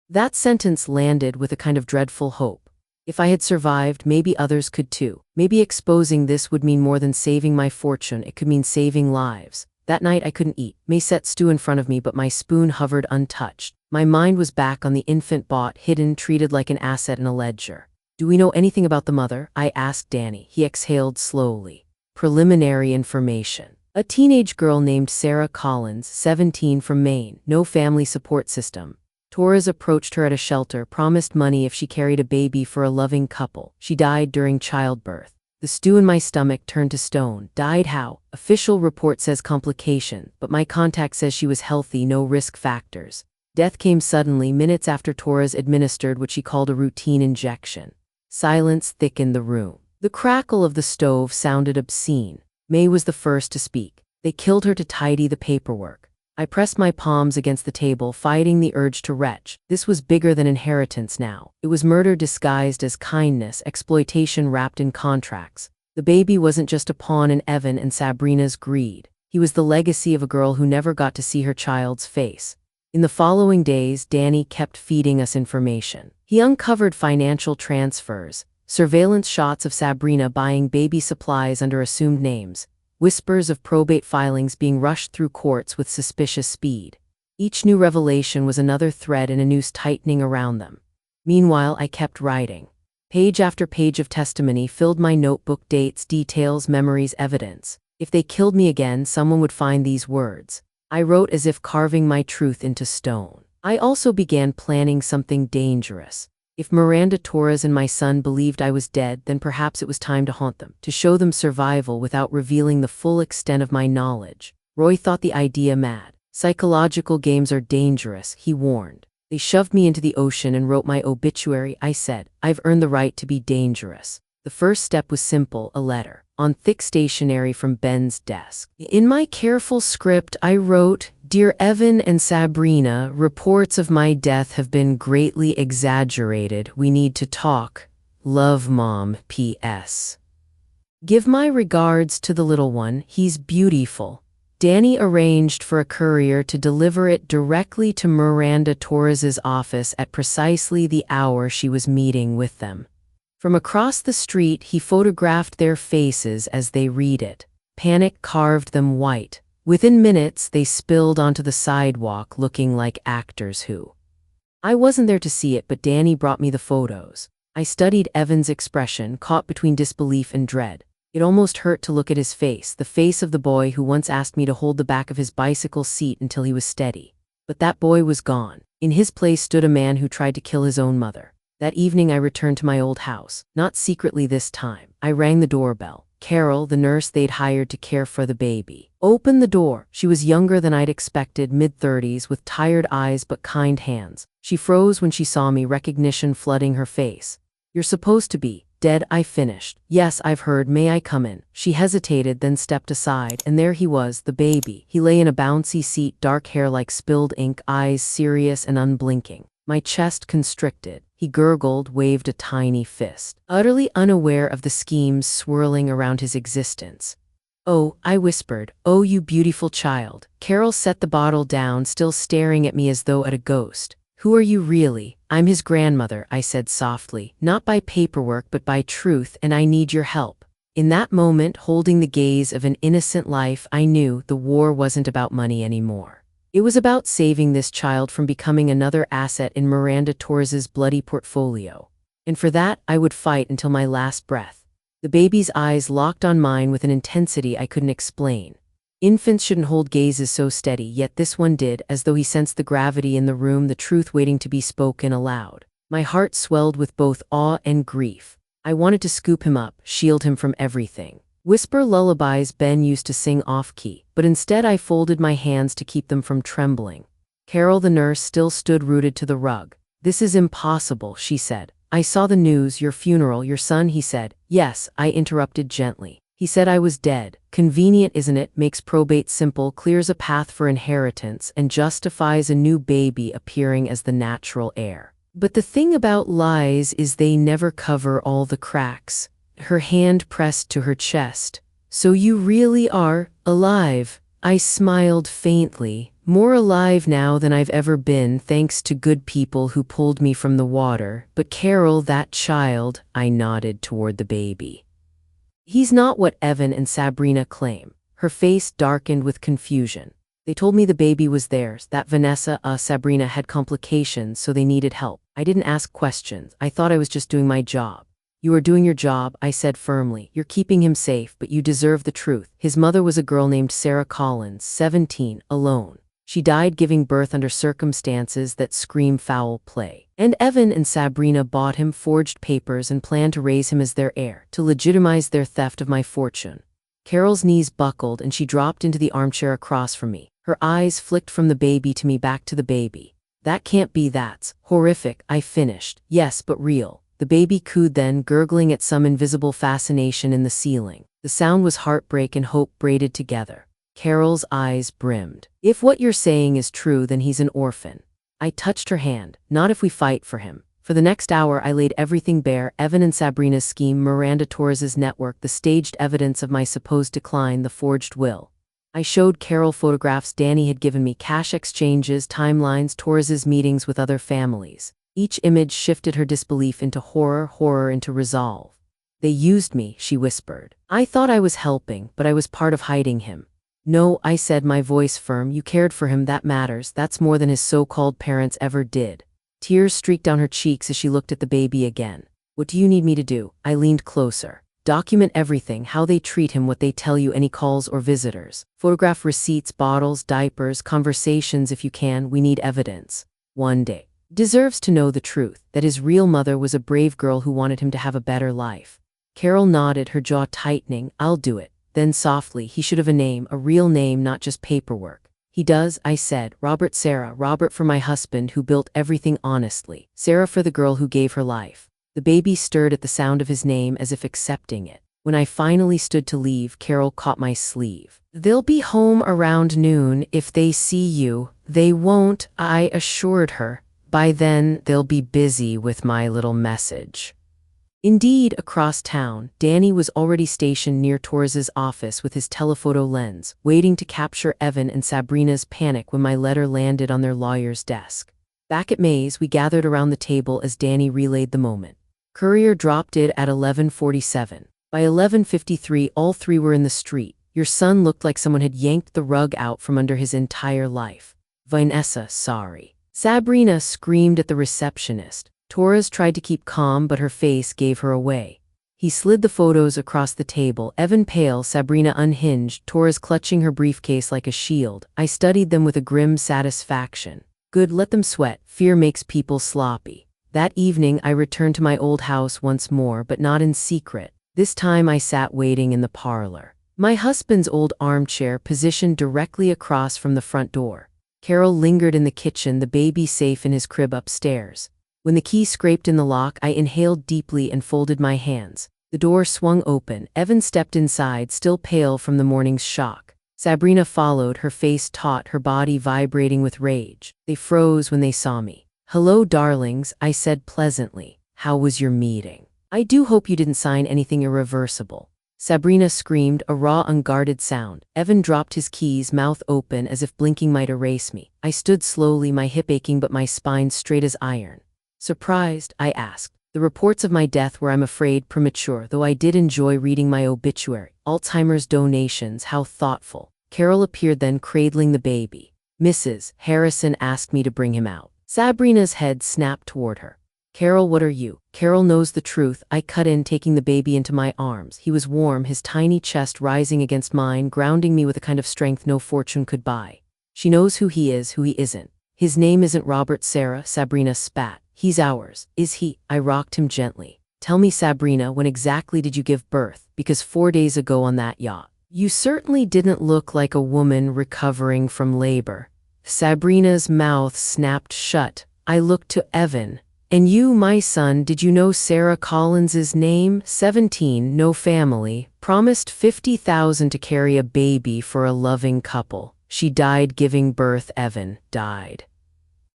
That sentence landed with a kind of dreadful hope. If I had survived, maybe others could too. Maybe exposing this would mean more than saving my fortune, it could mean saving lives. That night I couldn't eat. May set stew in front of me, but my spoon hovered untouched. My mind was back on the infant bought, hidden, treated like an asset in a ledger. Do we know anything about the mother? I asked Danny. He exhaled slowly. Preliminary information. A teenage girl named Sarah Collins, 17, from Maine. No family support system. Torres approached her at a shelter, promised money if she carried a baby for a loving couple. She died during childbirth. The stew in my stomach turned to stone. Died how? Official report says complication, but my contact says she was healthy, no risk factors. Death came suddenly, minutes after Torres administered what she called a routine injection. Silence thickened the room. The crackle of the stove sounded obscene. May was the first to speak. They killed her to tidy the paperwork. I pressed my palms against the table, fighting the urge to retch. This was bigger than inheritance now. It was murder disguised as kindness, exploitation wrapped in contracts. The baby wasn't just a pawn in Evan and Sabrina's greed. He was the legacy of a girl who never got to see her child's face. In the following days, Danny kept feeding us information. He uncovered financial transfers, surveillance shots of Sabrina buying baby supplies under assumed names, whispers of probate filings being rushed through courts with suspicious speed. Each new revelation was another thread in a noose tightening around them. Meanwhile, I kept writing. Page after page of testimony filled my notebook, dates, details, memories, evidence. If they killed me again, someone would find these words. I wrote as if carving my truth into stone. I also began planning something dangerous. If Miranda Torres and my son believed I was dead, then perhaps it was time to haunt them, to show them survival without revealing the full extent of my knowledge. Roy thought the idea mad. Psychological games are dangerous, he warned. They shoved me into the ocean and wrote my obituary. I said, I've earned the right to be dangerous. The first step was simple, a letter, on thick stationery from Ben's desk. In my careful script, I wrote, Dear Evan and Sabrina, reports of my death have been greatly exaggerated. We need to talk. Love, Mom, P.S. Give my regards to the little one. He's beautiful. Danny arranged for a courier to deliver it directly to Miranda Torres's office at precisely the hour she was meeting with them. From across the street, he photographed their faces as they read it. Panic carved them white. Within minutes, they spilled onto the sidewalk looking like actors who. I wasn't there to see it, but Danny brought me the photos. I studied Evan's expression, caught between disbelief and dread. It almost hurt to look at his face, the face of the boy who once asked me to hold the back of his bicycle seat until he was steady. But that boy was gone. In his place stood a man who tried to kill his own mother. That evening I returned to my old house, not secretly this time. I rang the doorbell. Carol, the nurse they'd hired to care for the baby, opened the door. She was younger than I'd expected, mid-30s, with tired eyes but kind hands. She froze when she saw me, recognition flooding her face. You're supposed to be dead, I finished. Yes, I've heard. May I come in? She hesitated, then stepped aside, and there he was, the baby. He lay in a bouncy seat, dark hair like spilled ink, eyes serious and unblinking. My chest constricted. He gurgled, waved a tiny fist, utterly unaware of the schemes swirling around his existence. Oh, I whispered, oh, you beautiful child. Carol set the bottle down, still staring at me as though at a ghost. Who are you really? I'm his grandmother, I said softly, not by paperwork but by truth, and I need your help. In that moment, holding the gaze of an innocent life, I knew the war wasn't about money anymore. It was about saving this child from becoming another asset in Miranda Torres's bloody portfolio. And for that, I would fight until my last breath. The baby's eyes locked on mine with an intensity I couldn't explain. Infants shouldn't hold gazes so steady, yet this one did, as though he sensed the gravity in the room, the truth waiting to be spoken aloud. My heart swelled with both awe and grief. I wanted to scoop him up, shield him from everything. Whisper lullabies Ben used to sing off-key, but instead I folded my hands to keep them from trembling. Carol, the nurse, still stood rooted to the rug. This is impossible, she said. I saw the news, your funeral, your son, he said. Yes, I interrupted gently. He said I was dead. Convenient, isn't it? Makes probate simple, clears a path for inheritance, and justifies a new baby appearing as the natural heir. But the thing about lies is they never cover all the cracks. Her hand pressed to her chest. So you really are alive. I smiled faintly, more alive now than I've ever been thanks to good people who pulled me from the water. But Carol, that child, I nodded toward the baby. He's not what Evan and Sabrina claim. Her face darkened with confusion. They told me the baby was theirs, that Vanessa, Sabrina had complications, so they needed help. I didn't ask questions. I thought I was just doing my job. You are doing your job, I said firmly. You're keeping him safe, but you deserve the truth. His mother was a girl named Sarah Collins, 17, alone. She died giving birth under circumstances that scream foul play. And Evan and Sabrina bought him forged papers and planned to raise him as their heir, to legitimize their theft of my fortune. Carol's knees buckled and she dropped into the armchair across from me. Her eyes flicked from the baby to me, back to the baby. That can't be, that's horrific, I finished. Yes, but real. The baby cooed then, gurgling at some invisible fascination in the ceiling. The sound was heartbreak and hope braided together. Carol's eyes brimmed. If what you're saying is true, then he's an orphan. I touched her hand. Not if we fight for him. For the next hour, I laid everything bare: Evan and Sabrina's scheme, Miranda Torres's network, the staged evidence of my supposed decline, the forged will. I showed Carol photographs Danny had given me, cash exchanges, timelines, Torres's meetings with other families. Each image shifted her disbelief into horror, horror into resolve. They used me, she whispered. I thought I was helping, but I was part of hiding him. No, I said, my voice firm, you cared for him, that matters. That's more than his so-called parents ever did. Tears streaked down her cheeks as she looked at the baby again. What do you need me to do? I leaned closer. Document everything, how they treat him, what they tell you, any calls or visitors. Photograph receipts, bottles, diapers, conversations if you can. We need evidence. One day. Deserves to know the truth, that his real mother was a brave girl who wanted him to have a better life. Carol nodded, her jaw tightening. I'll do it. Then softly, he should have a name, a real name, not just paperwork. He does, I said. Robert. Sarah. Robert for my husband who built everything honestly. Sarah for the girl who gave her life. The baby stirred at the sound of his name as if accepting it. When I finally stood to leave, Carol caught my sleeve. They'll be home around noon. If they see you, they won't, I assured her. By then, they'll be busy with my little message. Indeed, across town, Danny was already stationed near Torres's office with his telephoto lens, waiting to capture Evan and Sabrina's panic when my letter landed on their lawyer's desk. Back at May's, we gathered around the table as Danny relayed the moment. Courier dropped it at 11:47. By 11:53, all three were in the street. Your son looked like someone had yanked the rug out from under his entire life. Vanessa, sorry. Sabrina screamed at the receptionist. Torres tried to keep calm, but her face gave her away. He slid the photos across the table, Evan pale, Sabrina unhinged, Torres clutching her briefcase like a shield. I studied them with a grim satisfaction. Good, let them sweat. Fear makes people sloppy. That evening, I returned to my old house once more, but not in secret. This time I sat waiting in the parlor. My husband's old armchair positioned directly across from the front door. Carol lingered in the kitchen, the baby safe in his crib upstairs. When the key scraped in the lock, I inhaled deeply and folded my hands. The door swung open. Evan stepped inside, still pale from the morning's shock. Sabrina followed, her face taut, her body vibrating with rage. They froze when they saw me. Hello, darlings, I said pleasantly. How was your meeting? I do hope you didn't sign anything irreversible. Sabrina screamed, a raw, unguarded sound. Evan dropped his keys, mouth open as if blinking might erase me. I stood slowly, my hip aching but my spine straight as iron. Surprised? I asked. The reports of my death were, I'm afraid, premature, though I did enjoy reading my obituary. Alzheimer's donations, how thoughtful. Carol appeared then, cradling the baby. Mrs. Harrison asked me to bring him out. Sabrina's head snapped toward her. Carol, what are you? Carol knows the truth. I cut in, taking the baby into my arms. He was warm, his tiny chest rising against mine, grounding me with a kind of strength no fortune could buy. She knows who he is, who he isn't. His name isn't Robert. Sarah, Sabrina spat. He's ours. Is he? I rocked him gently. Tell me, Sabrina, when exactly did you give birth? Because 4 days ago on that yacht. You certainly didn't look like a woman recovering from labor. Sabrina's mouth snapped shut. I looked to Evan. And you, my son, did you know Sarah Collins's name? 17, no family, promised $50,000 to carry a baby for a loving couple. She died giving birth. Evan died.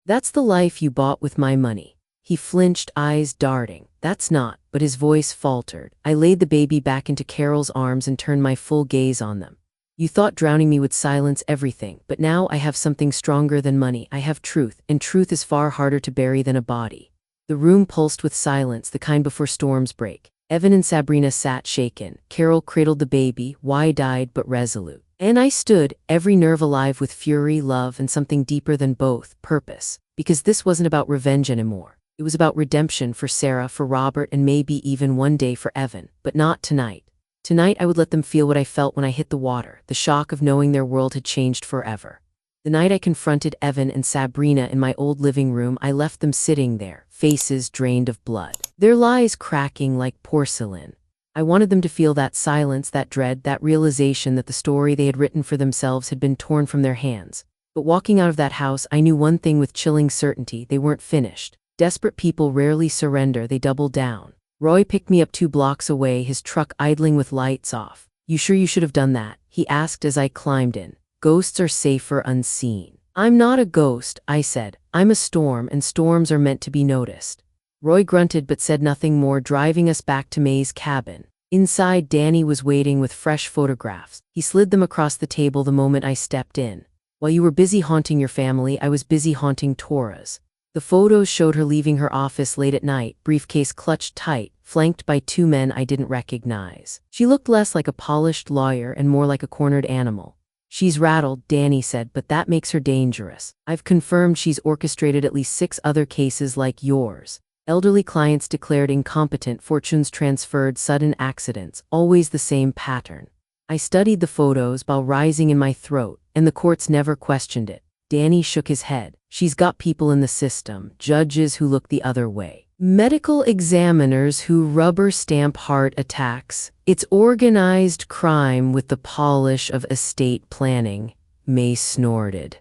That's the life you bought with my money. He flinched, eyes darting. That's not, but his voice faltered. I laid the baby back into Carol's arms and turned my full gaze on them. You thought drowning me would silence everything, but now I have something stronger than money. I have truth, and truth is far harder to bury than a body. The room pulsed with silence, the kind before storms break. Evan and Sabrina sat shaken. Carol cradled the baby, wide-eyed but resolute. And I stood, every nerve alive with fury, love, and something deeper than both, purpose. Because this wasn't about revenge anymore. It was about redemption for Sarah, for Robert, and maybe even one day for Evan. But not tonight. Tonight I would let them feel what I felt when I hit the water, the shock of knowing their world had changed forever. The night I confronted Evan and Sabrina in my old living room, I left them sitting there, faces drained of blood, their lies cracking like porcelain. I wanted them to feel that silence, that dread, that realization that the story they had written for themselves had been torn from their hands. But walking out of that house, I knew one thing with chilling certainty: they weren't finished. Desperate people rarely surrender, they double down. Roy picked me up 2 blocks away, his truck idling with lights off. You sure you should have done that? He asked as I climbed in. Ghosts are safer unseen. I'm not a ghost, I said. I'm a storm, and storms are meant to be noticed. Roy grunted but said nothing more, driving us back to May's cabin. Inside, Danny was waiting with fresh photographs. He slid them across the table the moment I stepped in. While you were busy haunting your family, I was busy haunting Tora's. The photos showed her leaving her office late at night, briefcase clutched tight, flanked by 2 men I didn't recognize. She looked less like a polished lawyer and more like a cornered animal. She's rattled, Danny said, but that makes her dangerous. I've confirmed she's orchestrated at least 6 other cases like yours. Elderly clients declared incompetent, fortunes transferred, sudden accidents, always the same pattern. I studied the photos, while rising in my throat, and the courts never questioned it. Danny shook his head. She's got people in the system, judges who look the other way, medical examiners who rubber stamp heart attacks. It's organized crime with the polish of estate planning, May snorted.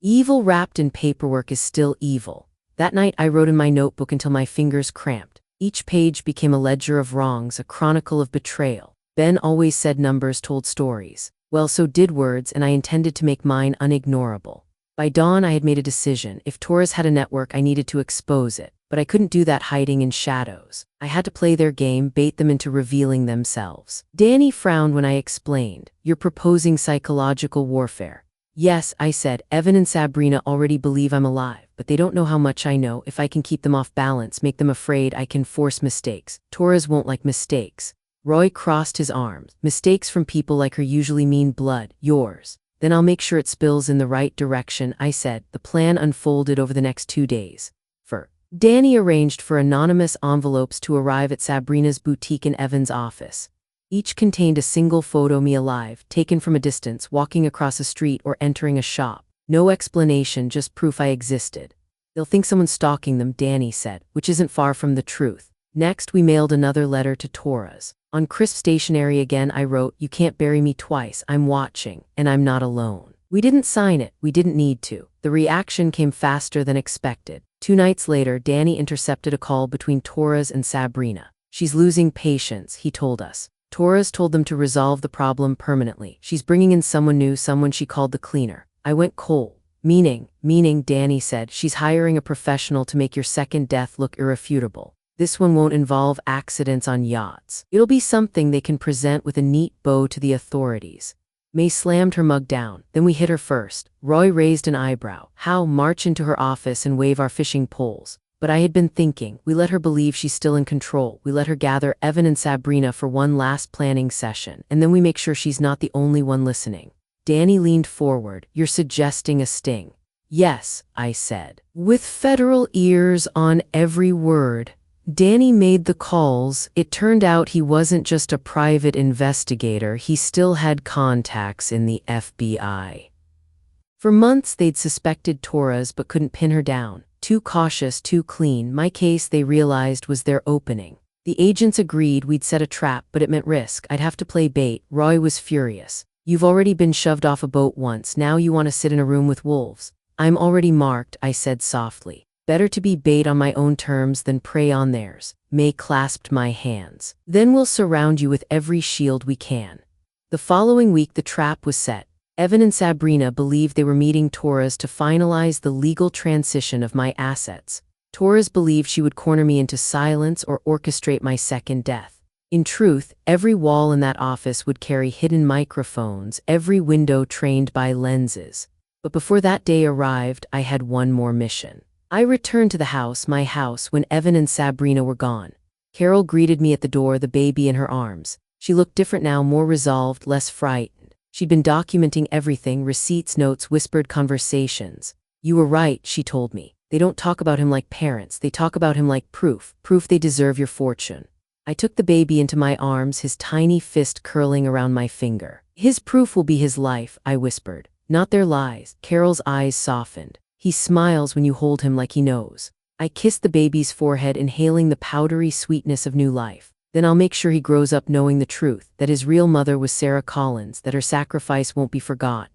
Evil wrapped in paperwork is still evil. That night I wrote in my notebook until my fingers cramped. Each page became a ledger of wrongs, a chronicle of betrayal. Ben always said numbers told stories. Well, so did words, and I intended to make mine unignorable. By dawn I had made a decision. If Torres had a network, I needed to expose it. But I couldn't do that hiding in shadows. I had to play their game, bait them into revealing themselves. Danny frowned when I explained. You're proposing psychological warfare. Yes, I said. Evan and Sabrina already believe I'm alive, but they don't know how much I know. If I can keep them off balance, make them afraid, I can force mistakes. Torres won't like mistakes. Roy crossed his arms. Mistakes from people like her usually mean blood. Yours. Then I'll make sure it spills in the right direction, I said. The plan unfolded over the next 2 days. Danny arranged for anonymous envelopes to arrive at Sabrina's boutique in Evan's office. Each contained a single photo, me alive, taken from a distance, walking across a street or entering a shop. No explanation, just proof I existed. They'll think someone's stalking them, Danny said, which isn't far from the truth. Next, we mailed another letter to Torres. On crisp stationery again I wrote, you can't bury me twice, I'm watching, and I'm not alone. We didn't sign it, we didn't need to. The reaction came faster than expected. 2 nights later, Danny intercepted a call between Torres and Sabrina. She's losing patience, he told us. Torres told them to resolve the problem permanently. She's bringing in someone new, someone she called the cleaner. I went cold. Meaning, Danny said, she's hiring a professional to make your second death look irrefutable. This one won't involve accidents on yachts. It'll be something they can present with a neat bow to the authorities. May slammed her mug down. Then we hit her first. Roy raised an eyebrow. How? March into her office and wave our fishing poles. But I had been thinking, we let her believe she's still in control. We let her gather Evan and Sabrina for one last planning session, and then we make sure she's not the only one listening. Danny leaned forward. You're suggesting a sting. Yes, I said. With federal ears on every word. Danny made the calls. It turned out he wasn't just a private investigator, he still had contacts in the FBI. For months they'd suspected Torres but couldn't pin her down. Too cautious, too clean. My case, they realized, was their opening. The agents agreed we'd set a trap, but it meant risk. I'd have to play bait. Roy was furious. You've already been shoved off a boat once, now you want to sit in a room with wolves. I'm already marked, I said softly. Better to be bait on my own terms than prey on theirs. May clasped my hands. Then we'll surround you with every shield we can. The following week the trap was set. Evan and Sabrina believed they were meeting Torres to finalize the legal transition of my assets. Torres believed she would corner me into silence or orchestrate my second death. In truth, every wall in that office would carry hidden microphones, every window trained by lenses. But before that day arrived, I had one more mission. I returned to the house, my house, when Evan and Sabrina were gone. Carol greeted me at the door, the baby in her arms. She looked different now, more resolved, less frightened. She'd been documenting everything, receipts, notes, whispered conversations. "You were right," she told me. "They don't talk about him like parents, they talk about him like proof they deserve your fortune." I took the baby into my arms, his tiny fist curling around my finger. "His proof will be his life," I whispered. "Not their lies." Carol's eyes softened. "He smiles when you hold him like he knows." I kissed the baby's forehead, inhaling the powdery sweetness of new life. "Then I'll make sure he grows up knowing the truth, that his real mother was Sarah Collins, that her sacrifice won't be forgotten."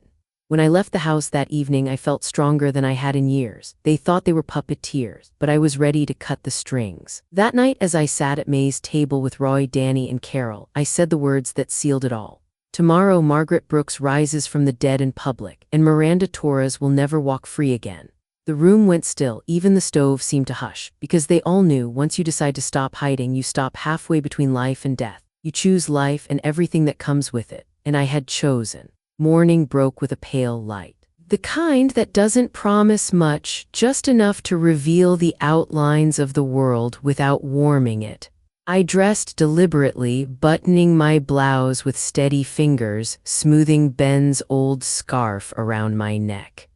When I left the house that evening, I felt stronger than I had in years. They thought they were puppeteers, but I was ready to cut the strings. That night, as I sat at May's table with Roy, Danny, and Carol, I said the words that sealed it all. "Tomorrow, Margaret Brooks rises from the dead in public, and Miranda Torres will never walk free again." The room went still, even the stove seemed to hush, because they all knew once you decide to stop hiding, you stop halfway between life and death. You choose life and everything that comes with it, and I had chosen. Morning broke with a pale light. The kind that doesn't promise much, just enough to reveal the outlines of the world without warming it. I dressed deliberately, buttoning my blouse with steady fingers, smoothing Ben's old scarf around my neck.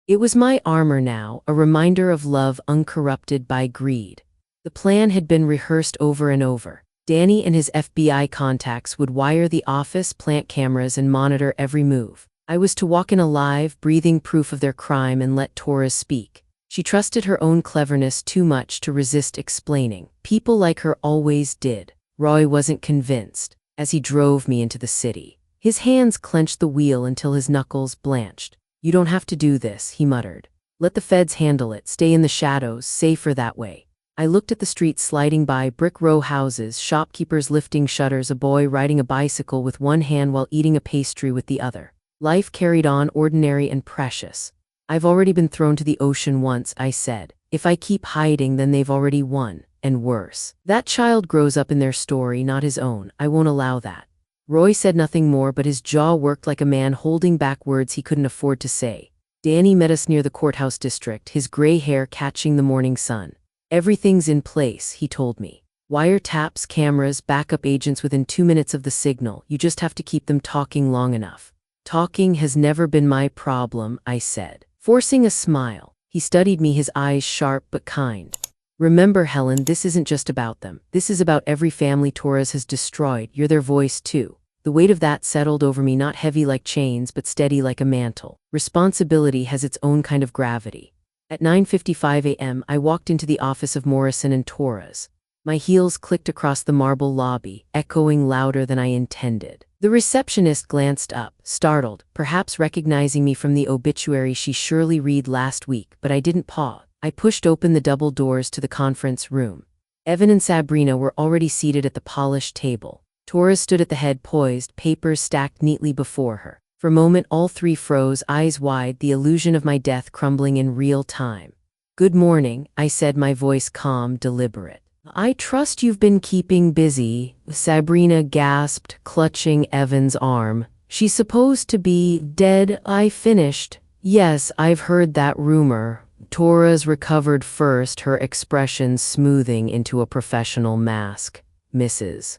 It was my armor now, a reminder of love uncorrupted by greed. The plan had been rehearsed over and over. Danny and his FBI contacts would wire the office, plant cameras, and monitor every move. I was to walk in alive, breathing proof of their crime and let Torres speak. She trusted her own cleverness too much to resist explaining. People like her always did. Roy wasn't convinced. As he drove me into the city, his hands clenched the wheel until his knuckles blanched. "You don't have to do this," he muttered. "Let the feds handle it. Stay in the shadows, safer that way." I looked at the streets sliding by, brick row houses, shopkeepers lifting shutters, a boy riding a bicycle with one hand while eating a pastry with the other. Life carried on, ordinary and precious. "I've already been thrown to the ocean once," I said. "If I keep hiding, then they've already won, and worse. That child grows up in their story, not his own. I won't allow that." Roy said nothing more, but his jaw worked like a man holding back words he couldn't afford to say. Danny met us near the courthouse district, his gray hair catching the morning sun. "Everything's in place," he told me. "Wiretaps, cameras, backup agents within 2 minutes of the signal. You just have to keep them talking long enough." "Talking has never been my problem," I said, forcing a smile. He studied me, his eyes sharp but kind. "Remember, Helen, this isn't just about them. This is about every family Torres has destroyed. You're their voice, too." The weight of that settled over me, not heavy like chains, but steady like a mantle. Responsibility has its own kind of gravity. At 9:55 a.m., I walked into the office of Morrison and Torres. My heels clicked across the marble lobby, echoing louder than I intended. The receptionist glanced up, startled, perhaps recognizing me from the obituary she surely read last week, but I didn't pause. I pushed open the double doors to the conference room. Evan and Sabrina were already seated at the polished table. Torres stood at the head, poised, papers stacked neatly before her. For a moment, all three froze, eyes wide, the illusion of my death crumbling in real time. "Good morning," I said, my voice calm, deliberate. "I trust you've been keeping busy," Sabrina gasped, clutching Evan's arm. "She's supposed to be dead," I finished. "Yes, I've heard that rumor." Torres recovered first, her expression smoothing into a professional mask. "Mrs.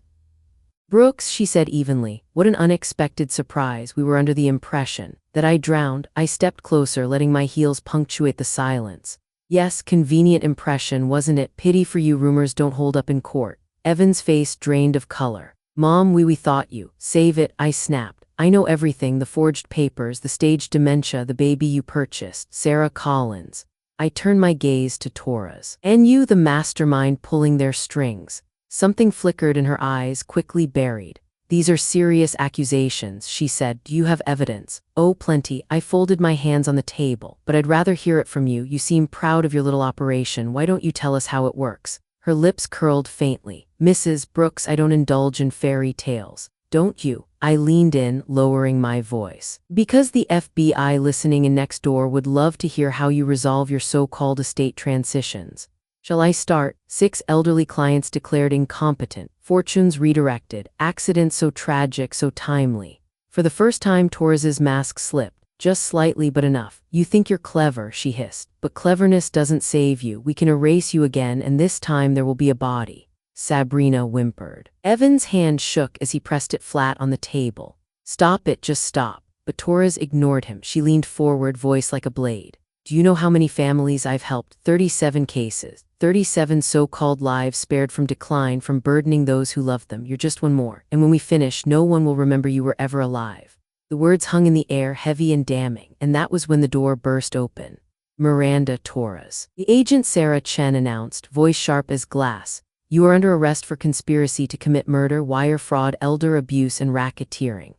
Brooks," she said evenly. What an unexpected surprise. We were under the impression that I drowned. I stepped closer, letting my heels punctuate the silence. "Yes, convenient impression, wasn't it? Pity for you, rumors don't hold up in court." Evan's face drained of color. "Mom, we thought you." "Save it," I snapped. "I know everything, the forged papers, the staged dementia, the baby you purchased, Sarah Collins." I turned my gaze to Torres. "And you, the mastermind pulling their strings." Something flickered in her eyes, quickly buried. "These are serious accusations," she said. "Do you have evidence?" "Oh, plenty." I folded my hands on the table. "But I'd rather hear it from you. You seem proud of your little operation. Why don't you tell us how it works?" Her lips curled faintly. "Mrs. Brooks, I don't indulge in fairy tales." "Don't you?" I leaned in, lowering my voice. Because the FBI listening in next door would love to hear how you resolve your so-called estate transitions. Shall I start? 6 elderly clients declared incompetent, fortunes redirected, accidents so tragic, so timely. For the first time, Torres's mask slipped, just slightly but enough. You think you're clever, she hissed, but cleverness doesn't save you. We can erase you again, and this time there will be a body. Sabrina whimpered. Evan's hand shook as he pressed it flat on the table. Stop it, just stop. But Torres ignored him. She leaned forward, voice like a blade. Do you know how many families I've helped? 37 cases. 37 so-called lives spared from decline, from burdening those who loved them. You're just one more. And when we finish, no one will remember you were ever alive. The words hung in the air, heavy and damning, and that was when the door burst open. Miranda Torres. The agent Sarah Chen announced, voice sharp as glass. You are under arrest for conspiracy to commit murder, wire fraud, elder abuse, and racketeering.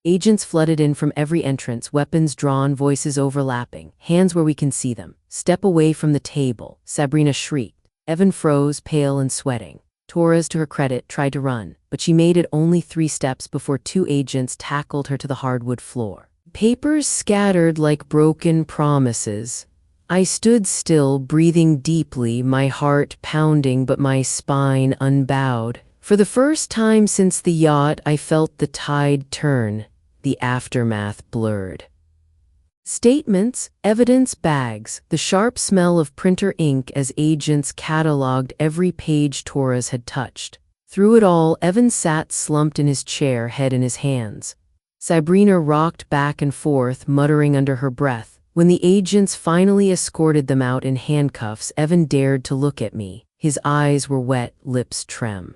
Agents flooded in from every entrance, weapons drawn, voices overlapping, hands where we can see them. Step away from the table, Sabrina shrieked. Evan froze, pale and sweating. Torres, to her credit, tried to run, but she made it only 3 steps before 2 agents tackled her to the hardwood floor. Papers scattered like broken promises. I stood still, breathing deeply, my heart pounding but my spine unbowed. For the first time since the yacht, I felt the tide turn, the aftermath blurred. Statements, evidence bags, the sharp smell of printer ink as agents catalogued every page Torres had touched. Through it all, Evan sat slumped in his chair, head in his hands. Sabrina rocked back and forth, muttering under her breath. When the agents finally escorted them out in handcuffs, Evan dared to look at me. His eyes were wet, lips trem.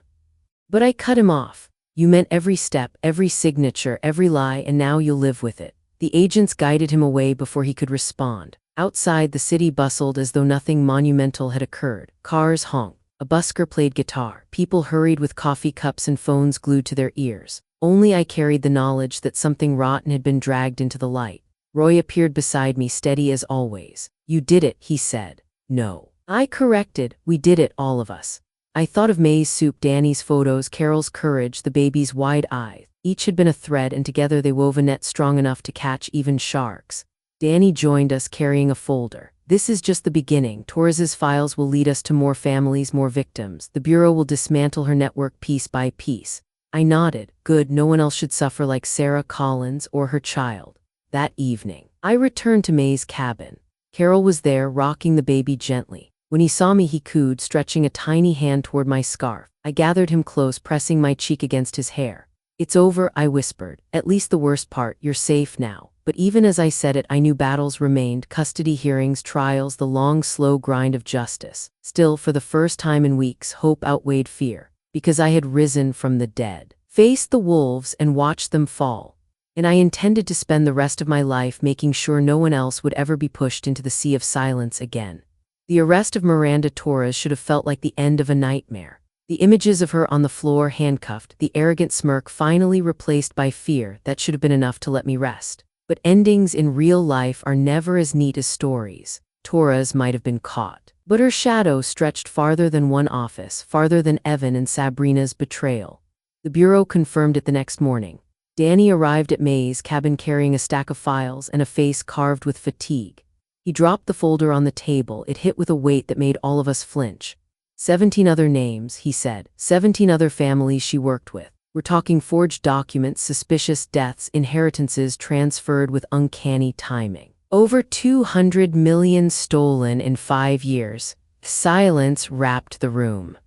But I cut him off. You meant every step, every signature, every lie, and now you'll live with it. The agents guided him away before he could respond. Outside, the city bustled as though nothing monumental had occurred. Cars honked. A busker played guitar. People hurried with coffee cups and phones glued to their ears. Only I carried the knowledge that something rotten had been dragged into the light. Roy appeared beside me, steady as always. You did it, he said. No. I corrected. We did it, all of us. I thought of May's soup, Danny's photos, Carol's courage, the baby's wide eyes. Each had been a thread, and together they wove a net strong enough to catch even sharks. Danny joined us, carrying a folder. This is just the beginning. Torres's files will lead us to more families, more victims. The Bureau will dismantle her network piece by piece. I nodded. Good, no one else should suffer like Sarah Collins or her child. That evening, I returned to May's cabin. Carol was there, rocking the baby gently. When he saw me, he cooed, stretching a tiny hand toward my scarf. I gathered him close, pressing my cheek against his hair. It's over, I whispered. At least the worst part, you're safe now. But even as I said it, I knew battles remained, custody hearings, trials, the long, slow grind of justice. Still, for the first time in weeks, hope outweighed fear. Because I had risen from the dead, faced the wolves, and watched them fall. And I intended to spend the rest of my life making sure no one else would ever be pushed into the sea of silence again. The arrest of Miranda Torres should have felt like the end of a nightmare. The images of her on the floor, handcuffed, the arrogant smirk finally replaced by fear, that should have been enough to let me rest. But endings in real life are never as neat as stories. Torres might have been caught, but her shadow stretched farther than one office, farther than Evan and Sabrina's betrayal. The Bureau confirmed it the next morning. Danny arrived at May's cabin carrying a stack of files and a face carved with fatigue. He dropped the folder on the table. It hit with a weight that made all of us flinch. 17 other names, he said. 17 other families she worked with. We're talking forged documents, suspicious deaths, inheritances transferred with uncanny timing. Over 200 million stolen in 5 years. Silence wrapped the room.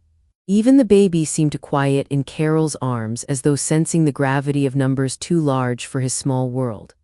Even the baby seemed to quiet in Carol's arms, as though sensing the gravity of numbers too large for his small world.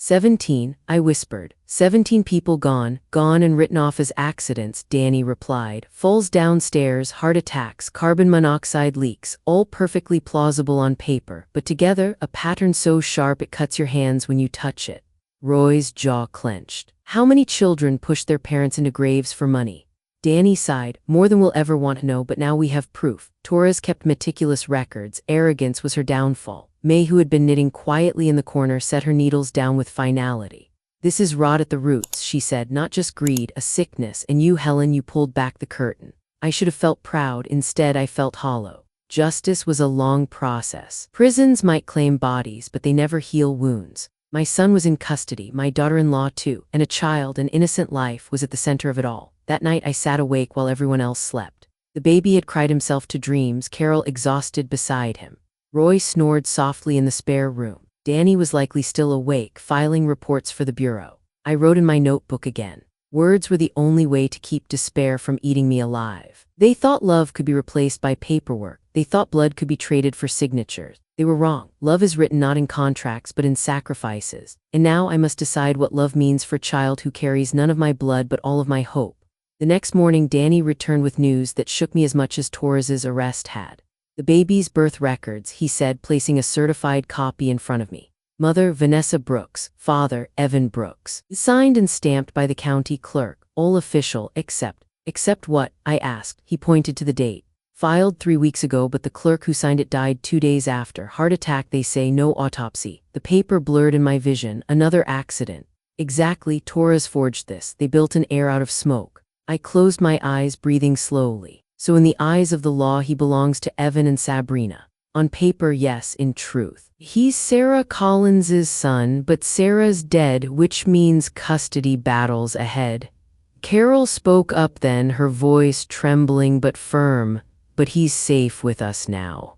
17, I whispered. 17 people gone and written off as accidents, Danny replied. Falls downstairs, heart attacks, carbon monoxide leaks, all perfectly plausible on paper, but together, a pattern so sharp it cuts your hands when you touch it. Roy's jaw clenched. How many children pushed their parents into graves for money? Danny sighed. More than we'll ever want to know, but now we have proof. Torres kept meticulous records. Arrogance was her downfall. May, who had been knitting quietly in the corner, set her needles down with finality. This is rot at the roots, she said, not just greed, a sickness, and you, Helen, you pulled back the curtain. I should have felt proud, instead I felt hollow. Justice was a long process. Prisons might claim bodies, but they never heal wounds. My son was in custody, my daughter-in-law too, and a child, an innocent life, was at the center of it all. That night I sat awake while everyone else slept. The baby had cried himself to dreams, Carol exhausted beside him. Roy snored softly in the spare room. Danny was likely still awake, filing reports for the bureau. I wrote in my notebook again. Words were the only way to keep despair from eating me alive. They thought love could be replaced by paperwork. They thought blood could be traded for signatures. They were wrong. Love is written not in contracts but in sacrifices. And now I must decide what love means for a child who carries none of my blood but all of my hope. The next morning, Danny returned with news that shook me as much as Torres's arrest had. The baby's birth records, he said, placing a certified copy in front of me. Mother, Vanessa Brooks. Father, Evan Brooks. Signed and stamped by the county clerk. All official, except what? I asked. He pointed to the date. Filed 3 weeks ago, but the clerk who signed it died 2 days after. Heart attack, they say, no autopsy. The paper blurred in my vision. Another accident. Exactly, Torres forged this. They built an heir out of smoke. I closed my eyes, breathing slowly. So in the eyes of the law, he belongs to Evan and Sabrina. On paper, yes, in truth. He's Sarah Collins's son, but Sarah's dead, which means custody battles ahead. Carol spoke up then, her voice trembling but firm. But he's safe with us now.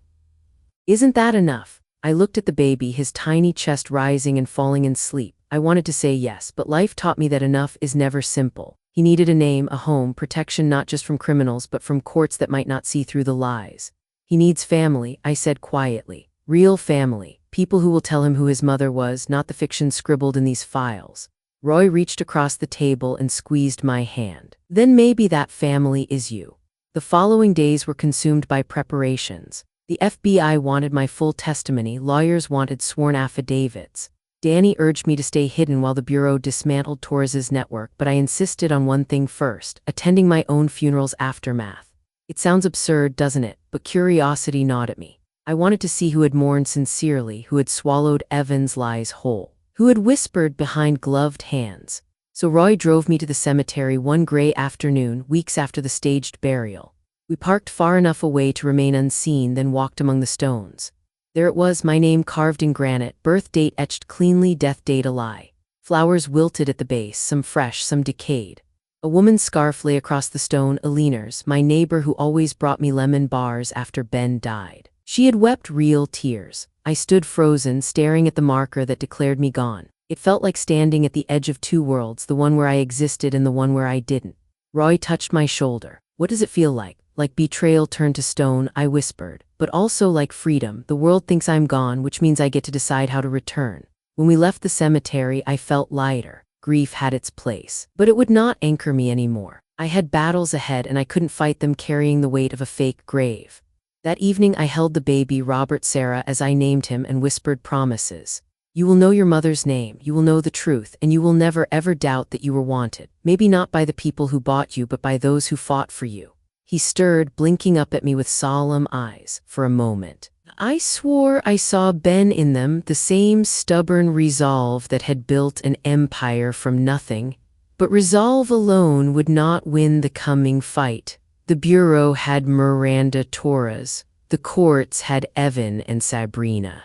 Isn't that enough? I looked at the baby, his tiny chest rising and falling in sleep. I wanted to say yes, but life taught me that enough is never simple. He needed a name, a home, protection not just from criminals but from courts that might not see through the lies. He needs family, I said quietly. Real family. People who will tell him who his mother was, not the fiction scribbled in these files. Roy reached across the table and squeezed my hand. Then maybe that family is you. The following days were consumed by preparations. The FBI wanted my full testimony, lawyers wanted sworn affidavits. Danny urged me to stay hidden while the bureau dismantled Torres's network, but I insisted on one thing first: attending my own funeral's aftermath. It sounds absurd, doesn't it? But curiosity gnawed at me. I wanted to see who had mourned sincerely, who had swallowed Evan's lies whole, who had whispered behind gloved hands. So Roy drove me to the cemetery one gray afternoon, weeks after the staged burial. We parked far enough away to remain unseen, then walked among the stones. There it was, my name carved in granite, birth date etched cleanly, death date a lie. Flowers wilted at the base, some fresh, some decayed. A woman's scarf lay across the stone, Eleanor's, my neighbor who always brought me lemon bars after Ben died. She had wept real tears. I stood frozen, staring at the marker that declared me gone. It felt like standing at the edge of two worlds, the one where I existed and the one where I didn't. Roy touched my shoulder. What does it feel like? Like betrayal turned to stone, I whispered. But also like freedom. The world thinks I'm gone, which means I get to decide how to return. When we left the cemetery, I felt lighter. Grief had its place. But it would not anchor me anymore. I had battles ahead and I couldn't fight them carrying the weight of a fake grave. That evening I held the baby, Robert Sarah, as I named him, and whispered promises. You will know your mother's name, you will know the truth, and you will never ever doubt that you were wanted. Maybe not by the people who bought you, but by those who fought for you. He stirred, blinking up at me with solemn eyes. For a moment, I swore I saw Ben in them, the same stubborn resolve that had built an empire from nothing. But resolve alone would not win the coming fight. The bureau had Miranda Torres. The courts had Evan and Sabrina.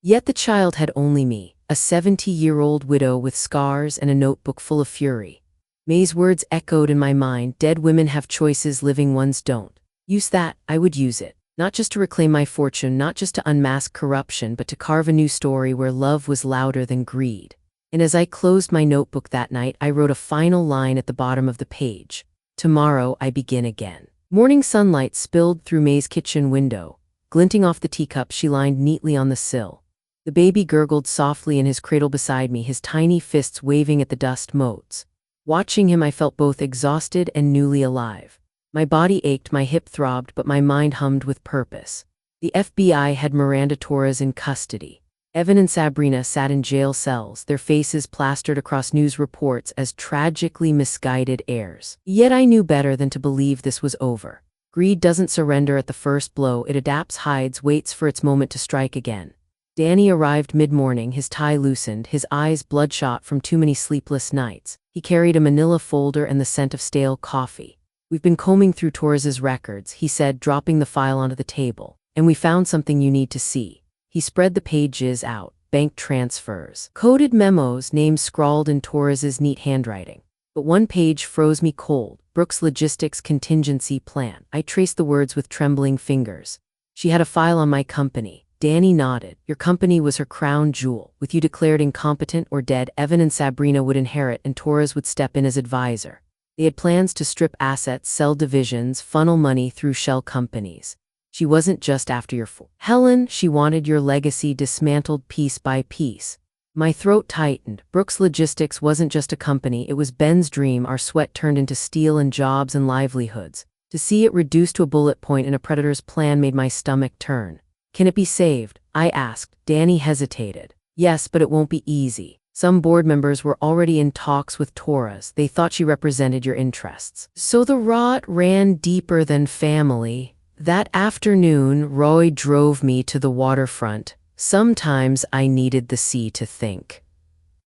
Yet the child had only me, a 70-year-old widow with scars and a notebook full of fury. May's words echoed in my mind: dead women have choices, living ones don't. Use that, I would use it. Not just to reclaim my fortune, not just to unmask corruption, but to carve a new story where love was louder than greed. And as I closed my notebook that night, I wrote a final line at the bottom of the page. Tomorrow I begin again. Morning sunlight spilled through May's kitchen window, glinting off the teacup she lined neatly on the sill. The baby gurgled softly in his cradle beside me, his tiny fists waving at the dust motes. Watching him, I felt both exhausted and newly alive. My body ached, my hip throbbed, but my mind hummed with purpose. The FBI had Miranda Torres in custody. Evan and Sabrina sat in jail cells, their faces plastered across news reports as tragically misguided heirs. Yet I knew better than to believe this was over. Greed doesn't surrender at the first blow, it adapts, hides, waits for its moment to strike again. Danny arrived mid-morning, his tie loosened, his eyes bloodshot from too many sleepless nights. He carried a manila folder and the scent of stale coffee. "We've been combing through Torres's records," he said, dropping the file onto the table, "and we found something you need to see." He spread the pages out. Bank transfers, coded memos, names scrawled in Torres's neat handwriting. But one page froze me cold. "Brooks Logistics Contingency Plan." I traced the words with trembling fingers. "She had a file on my company." Danny nodded. "Your company was her crown jewel. With you declared incompetent or dead, Evan and Sabrina would inherit and Torres would step in as advisor. They had plans to strip assets, sell divisions, funnel money through shell companies. She wasn't just after your Helen, she wanted your legacy dismantled piece by piece." My throat tightened. Brooks Logistics wasn't just a company, it was Ben's dream, our sweat turned into steel and jobs and livelihoods. To see it reduced to a bullet point in a predator's plan made my stomach turn. "Can it be saved?" I asked. Danny hesitated. "Yes, but it won't be easy. Some board members were already in talks with Torres. They thought she represented your interests." So the rot ran deeper than family. That afternoon, Roy drove me to the waterfront. Sometimes I needed the sea to think.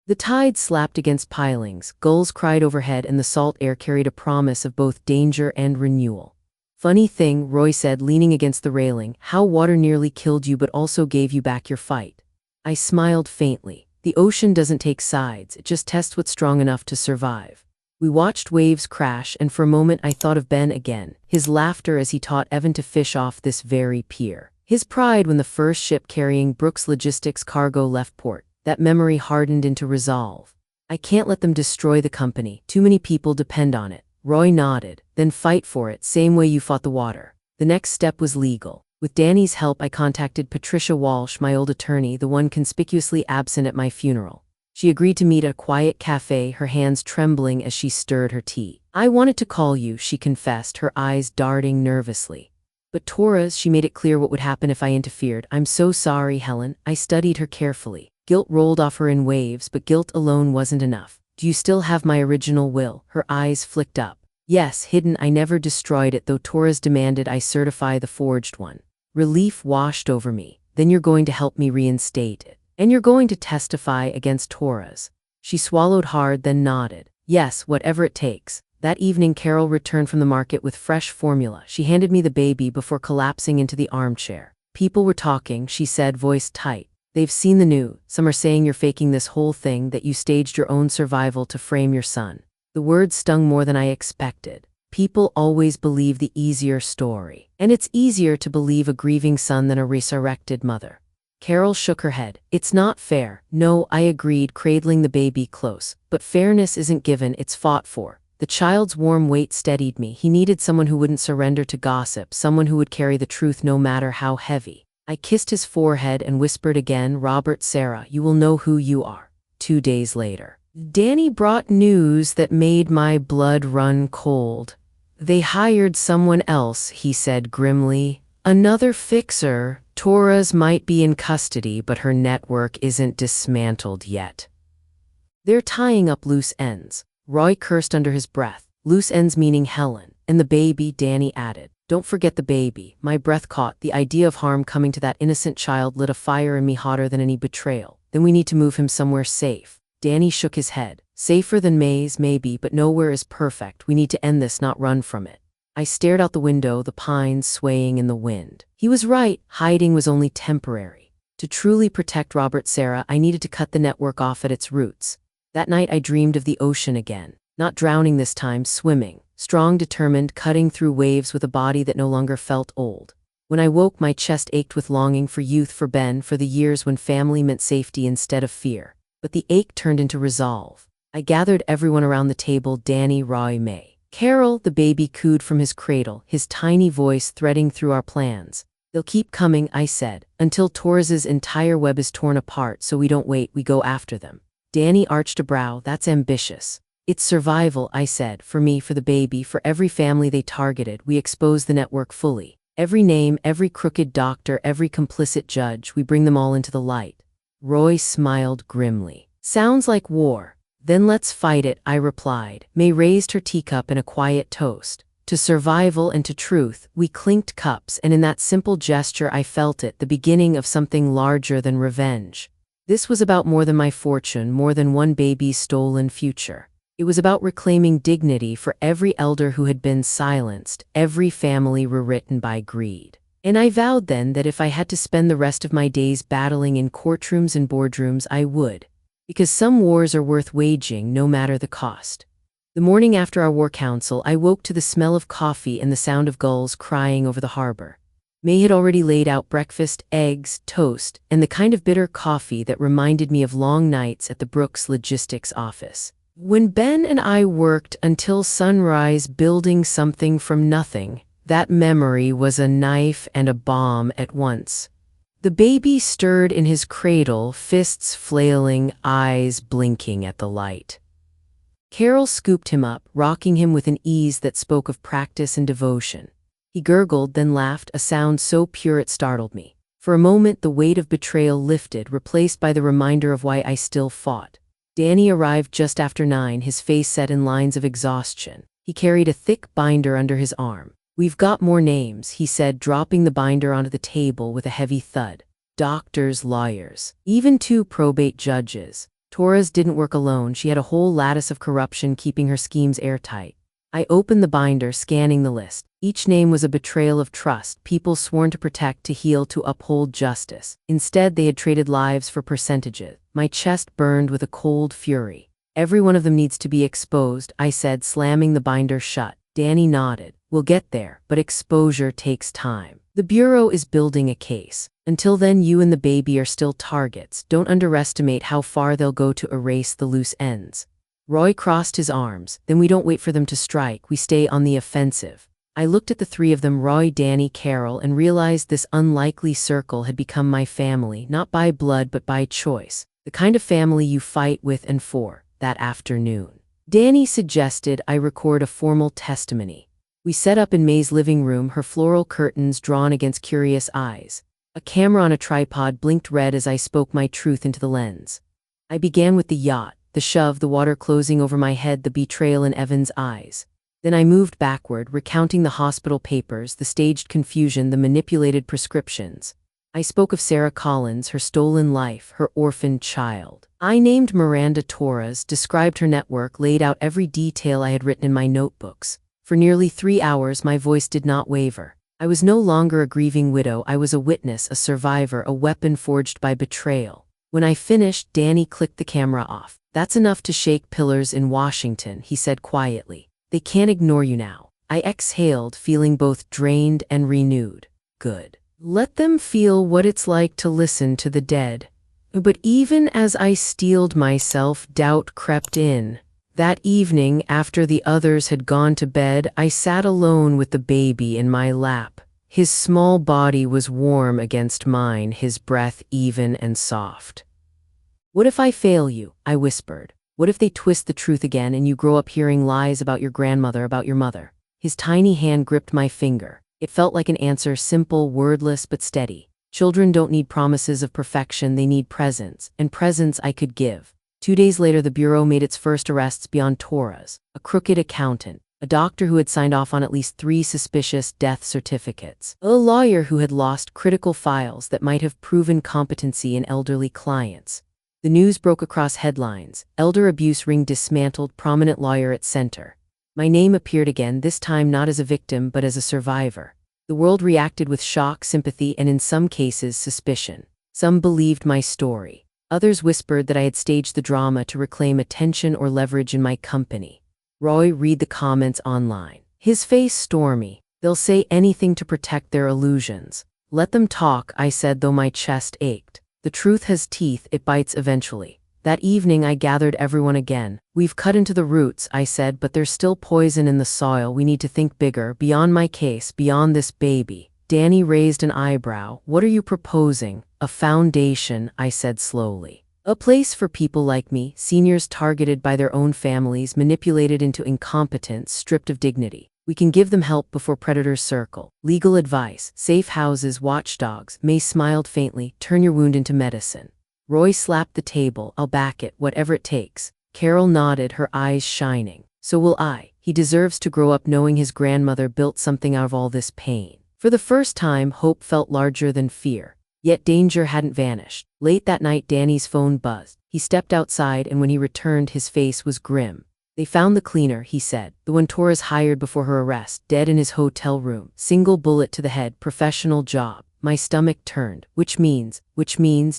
The tide slapped against pilings, gulls cried overhead, and the salt air carried a promise of both danger and renewal. "Funny thing," Roy said, leaning against the railing, "how water nearly killed you but also gave you back your fight." I smiled faintly. The ocean doesn't take sides, it just tests what's strong enough to survive. We watched waves crash, and for a moment I thought of Ben again, his laughter as he taught Evan to fish off this very pier. His pride when the first ship carrying Brooks Logistics cargo left port. That memory hardened into resolve. "I can't let them destroy the company. Too many people depend on it." Roy nodded. "Then fight for it, same way you fought the water." The next step was legal. With Danny's help, I contacted Patricia Walsh, my old attorney, the one conspicuously absent at my funeral. She agreed to meet at a quiet cafe, her hands trembling as she stirred her tea. "I wanted to call you," she confessed, her eyes darting nervously. "But Torres," she made it clear what would happen if I interfered. "I'm so sorry, Helen." I studied her carefully. Guilt rolled off her in waves, but guilt alone wasn't enough. "Do you still have my original will?" Her eyes flicked up. "Yes, hidden. I never destroyed it, though Torres demanded I certify the forged one." Relief washed over me. "Then you're going to help me reinstate it. And you're going to testify against Torres." She swallowed hard, then nodded. "Yes, whatever it takes." That evening, Carol returned from the market with fresh formula. She handed me the baby before collapsing into the armchair. "People were talking," she said, voice tight. "They've seen the news. Some are saying you're faking this whole thing, that you staged your own survival to frame your son." The words stung more than I expected. People always believe the easier story. And it's easier to believe a grieving son than a resurrected mother. Carol shook her head. "It's not fair." "No," I agreed, cradling the baby close. "But fairness isn't given, it's fought for." The child's warm weight steadied me. He needed someone who wouldn't surrender to gossip, someone who would carry the truth no matter how heavy. I kissed his forehead and whispered again, "Robert, Sarah, you will know who you are." 2 days later, Danny brought news that made my blood run cold. "They hired someone else," he said grimly. "Another fixer. Torres might be in custody, but her network isn't dismantled yet. They're tying up loose ends." Roy cursed under his breath. "Loose ends meaning Helen. And the baby," Danny added. "Don't forget the baby." My breath caught. The idea of harm coming to that innocent child lit a fire in me hotter than any betrayal. "Then we need to move him somewhere safe." Danny shook his head. "Safer than Maze, maybe, but nowhere is perfect. We need to end this, not run from it." I stared out the window, the pines swaying in the wind. He was right. Hiding was only temporary. To truly protect Robert, Sarah, I needed to cut the network off at its roots. That night I dreamed of the ocean again. Not drowning this time, swimming. Strong, determined, cutting through waves with a body that no longer felt old. When I woke, my chest ached with longing for youth, for Ben, for the years when family meant safety instead of fear. But the ache turned into resolve. I gathered everyone around the table, Danny, Roy, May. Carol, the baby, cooed from his cradle, his tiny voice threading through our plans. "They'll keep coming," I said, "until Torres's entire web is torn apart, so we don't wait, we go after them." Danny arched a brow. "That's ambitious." "It's survival," I said, "for me, for the baby, for every family they targeted. We expose the network fully. Every name, every crooked doctor, every complicit judge, we bring them all into the light." Roy smiled grimly. "Sounds like war." "Then let's fight it," I replied. May raised her teacup in a quiet toast. To survival and to truth, we clinked cups, and in that simple gesture I felt it, the beginning of something larger than revenge. This was about more than my fortune, more than one baby's stolen future. It was about reclaiming dignity for every elder who had been silenced, every family rewritten by greed. And I vowed then that if I had to spend the rest of my days battling in courtrooms and boardrooms, I would. Because some wars are worth waging no matter the cost. The morning after our war council, I woke to the smell of coffee and the sound of gulls crying over the harbor. May had already laid out breakfast, eggs, toast, and the kind of bitter coffee that reminded me of long nights at the Brooks Logistics office. When Ben and I worked until sunrise building something from nothing, that memory was a knife and a bomb at once. The baby stirred in his cradle, fists flailing, eyes blinking at the light. Carol scooped him up, rocking him with an ease that spoke of practice and devotion. He gurgled, then laughed, a sound so pure it startled me. For a moment, the weight of betrayal lifted, replaced by the reminder of why I still fought. Danny arrived just after 9, his face set in lines of exhaustion. He carried a thick binder under his arm. "We've got more names," he said, dropping the binder onto the table with a heavy thud. "Doctors, lawyers, even 2 probate judges." Torres didn't work alone. She had a whole lattice of corruption keeping her schemes airtight. I opened the binder, scanning the list. Each name was a betrayal of trust, people sworn to protect, to heal, to uphold justice. Instead, they had traded lives for percentages. My chest burned with a cold fury. "Every one of them needs to be exposed," I said, slamming the binder shut. Danny nodded. "We'll get there, but exposure takes time. The Bureau is building a case. Until then, you and the baby are still targets. Don't underestimate how far they'll go to erase the loose ends." Roy crossed his arms. "Then we don't wait for them to strike, we stay on the offensive." I looked at the 3 of them, Roy, Danny, Carol, and realized this unlikely circle had become my family, not by blood but by choice. The kind of family you fight with and for. That afternoon, Danny suggested I record a formal testimony. We set up in May's living room, her floral curtains drawn against curious eyes. A camera on a tripod blinked red as I spoke my truth into the lens. I began with the yacht, the shove, the water closing over my head, the betrayal in Evan's eyes. Then I moved backward, recounting the hospital papers, the staged confusion, the manipulated prescriptions. I spoke of Sarah Collins, her stolen life, her orphaned child. I named Miranda Torres, described her network, laid out every detail I had written in my notebooks. For nearly 3 hours, my voice did not waver. I was no longer a grieving widow. I was a witness, a survivor, a weapon forged by betrayal. When I finished, Danny clicked the camera off. "That's enough to shake pillars in Washington," he said quietly. "They can't ignore you now." I exhaled, feeling both drained and renewed. Good. Let them feel what it's like to listen to the dead. But even as I steeled myself, doubt crept in. That evening, after the others had gone to bed, I sat alone with the baby in my lap. His small body was warm against mine, his breath even and soft. "What if I fail you?" I whispered. "What if they twist the truth again and you grow up hearing lies about your grandmother, about your mother?" His tiny hand gripped my finger. It felt like an answer, simple, wordless, but steady. Children don't need promises of perfection, they need presence, and presence I could give. 2 days later, the Bureau made its first arrests beyond Torres, a crooked accountant, a doctor who had signed off on at least 3 suspicious death certificates, a lawyer who had lost critical files that might have proven competency in elderly clients. The news broke across headlines: elder abuse ring dismantled, prominent lawyer at center. My name appeared again, this time not as a victim but as a survivor. The world reacted with shock, sympathy, and in some cases, suspicion. Some believed my story. Others whispered that I had staged the drama to reclaim attention or leverage in my company. Roy, read the comments online. His face stormy. "They'll say anything to protect their illusions." "Let them talk," I said, though my chest ached. The truth has teeth, it bites eventually. That evening I gathered everyone again. "We've cut into the roots," I said, "but there's still poison in the soil. We need to think bigger, beyond my case, beyond this baby." Danny raised an eyebrow. "What are you proposing?" "A foundation," I said slowly. "A place for people like me, seniors targeted by their own families, manipulated into incompetence, stripped of dignity. We can give them help before predators circle. Legal advice, safe houses, watchdogs." May smiled faintly. "Turn your wound into medicine." Roy slapped the table. "I'll back it, whatever it takes." Carol nodded, her eyes shining. "So will I. He deserves to grow up knowing his grandmother built something out of all this pain." For the first time, hope felt larger than fear. Yet danger hadn't vanished. Late that night, Danny's phone buzzed. He stepped outside, and when he returned, his face was grim. They found the cleaner, he said, the one Torres hired before her arrest, dead in his hotel room. Single bullet to the head, professional job. My stomach turned. Which means,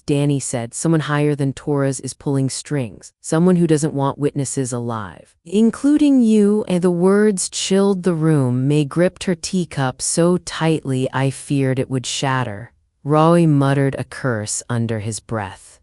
Danny said, someone higher than Torres is pulling strings. Someone who doesn't want witnesses alive. Including you, and the words chilled the room. May gripped her teacup so tightly I feared it would shatter. Roy muttered a curse under his breath.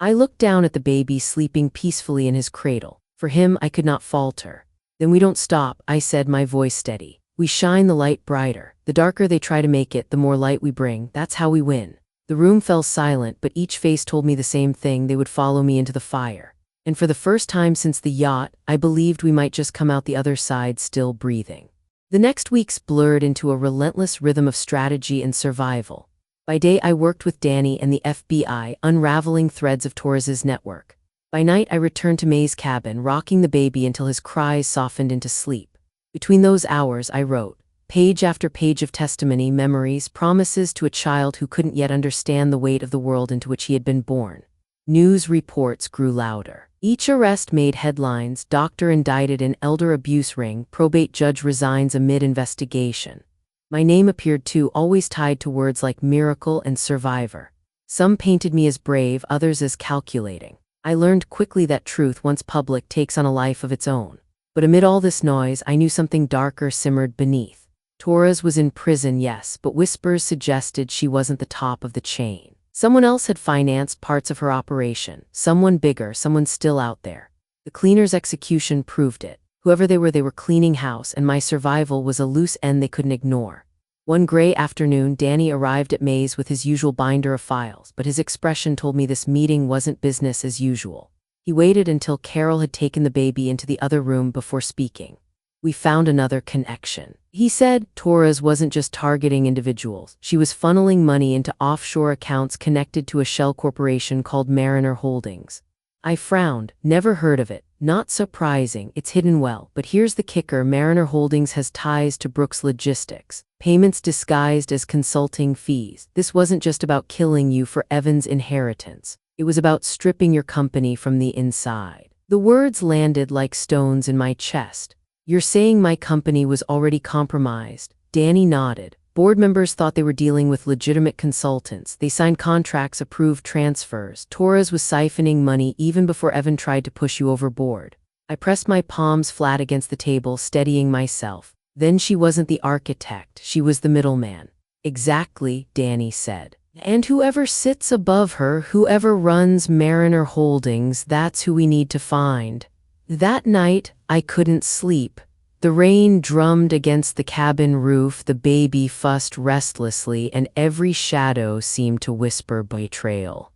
I looked down at the baby sleeping peacefully in his cradle. For him, I could not falter. Then we don't stop, I said, my voice steady. We shine the light brighter. The darker they try to make it, the more light we bring. That's how we win. The room fell silent, but each face told me the same thing: they would follow me into the fire. And for the first time since the yacht, I believed we might just come out the other side still breathing. The next weeks blurred into a relentless rhythm of strategy and survival. By day, I worked with Danny and the FBI, unraveling threads of Torres's network. By night, I returned to May's cabin, rocking the baby until his cries softened into sleep. Between those hours, I wrote page after page of testimony, memories, promises to a child who couldn't yet understand the weight of the world into which he had been born. News reports grew louder. Each arrest made headlines: doctor indicted in elder abuse ring, probate judge resigns amid investigation. My name appeared too, always tied to words like miracle and survivor. Some painted me as brave, others as calculating. I learned quickly that truth, once public, takes on a life of its own. But amid all this noise, I knew something darker simmered beneath. Torres was in prison, yes, but whispers suggested she wasn't the top of the chain. Someone else had financed parts of her operation. Someone bigger, someone still out there. The cleaner's execution proved it. Whoever they were cleaning house, and my survival was a loose end they couldn't ignore. One gray afternoon, Danny arrived at May's with his usual binder of files, but his expression told me this meeting wasn't business as usual. He waited until Carol had taken the baby into the other room before speaking. We found another connection. He said Torres wasn't just targeting individuals. She was funneling money into offshore accounts connected to a shell corporation called Mariner Holdings. I frowned. Never heard of it. Not surprising, it's hidden well. But here's the kicker: Mariner Holdings has ties to Brooks Logistics. Payments disguised as consulting fees. This wasn't just about killing you for Evan's inheritance. It was about stripping your company from the inside. The words landed like stones in my chest. You're saying my company was already compromised? Danny nodded. Board members thought they were dealing with legitimate consultants. They signed contracts, approved transfers. Torres was siphoning money even before Evan tried to push you overboard. I pressed my palms flat against the table, steadying myself. Then she wasn't the architect, she was the middleman. Exactly, Danny said. And whoever sits above her, whoever runs Mariner Holdings, that's who we need to find. That night, I couldn't sleep. The rain drummed against the cabin roof, the baby fussed restlessly, and every shadow seemed to whisper betrayal.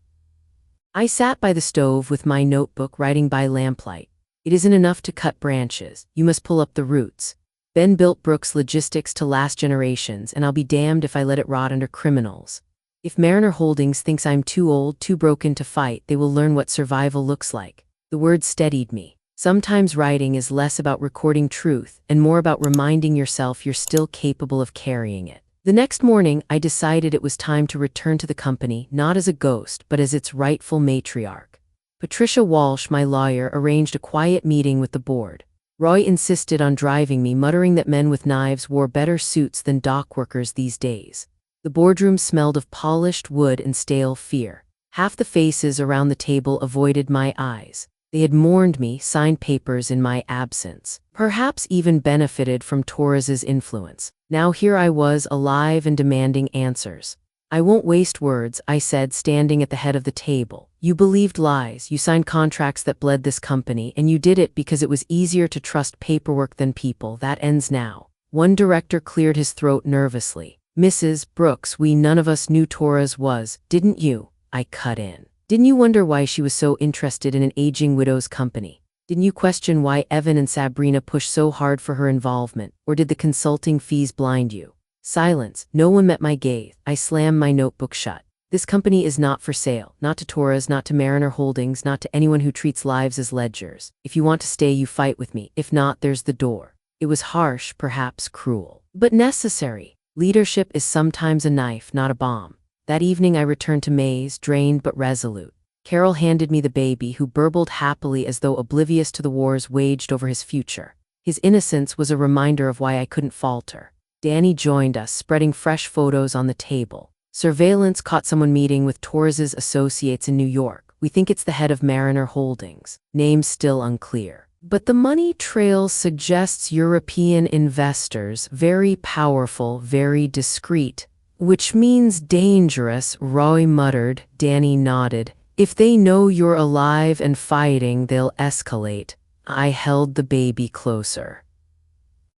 I sat by the stove with my notebook, writing by lamplight. It isn't enough to cut branches, you must pull up the roots. Ben built Brooks Logistics to last generations, and I'll be damned if I let it rot under criminals. If Mariner Holdings thinks I'm too old, too broken to fight, they will learn what survival looks like. The words steadied me. Sometimes writing is less about recording truth and more about reminding yourself you're still capable of carrying it. The next morning, I decided it was time to return to the company, not as a ghost, but as its rightful matriarch. Patricia Walsh, my lawyer, arranged a quiet meeting with the board. Roy insisted on driving me, muttering that men with knives wore better suits than dock workers these days. The boardroom smelled of polished wood and stale fear. Half the faces around the table avoided my eyes. They had mourned me, signed papers in my absence, perhaps even benefited from Torres's influence. Now here I was, alive and demanding answers. I won't waste words, I said, standing at the head of the table. You believed lies, you signed contracts that bled this company, and you did it because it was easier to trust paperwork than people. That ends now. One director cleared his throat nervously. Mrs. Brooks, we none of us knew Torres was, didn't you? I cut in. Didn't you wonder why she was so interested in an aging widow's company? Didn't you question why Evan and Sabrina pushed so hard for her involvement? Or did the consulting fees blind you? Silence. No one met my gaze. I slammed my notebook shut. This company is not for sale. Not to Torres, not to Mariner Holdings, not to anyone who treats lives as ledgers. If you want to stay, you fight with me. If not, there's the door. It was harsh, perhaps cruel, but necessary. Leadership is sometimes a knife, not a bomb. That evening I returned to May's, drained but resolute. Carol handed me the baby, who burbled happily as though oblivious to the wars waged over his future. His innocence was a reminder of why I couldn't falter. Danny joined us, spreading fresh photos on the table. Surveillance caught someone meeting with Torres's associates in New York. We think it's the head of Mariner Holdings. Name still unclear. But the money trail suggests European investors, very powerful, very discreet. Which means dangerous, Roy muttered. Danny nodded. If they know you're alive and fighting, they'll escalate. I held the baby closer.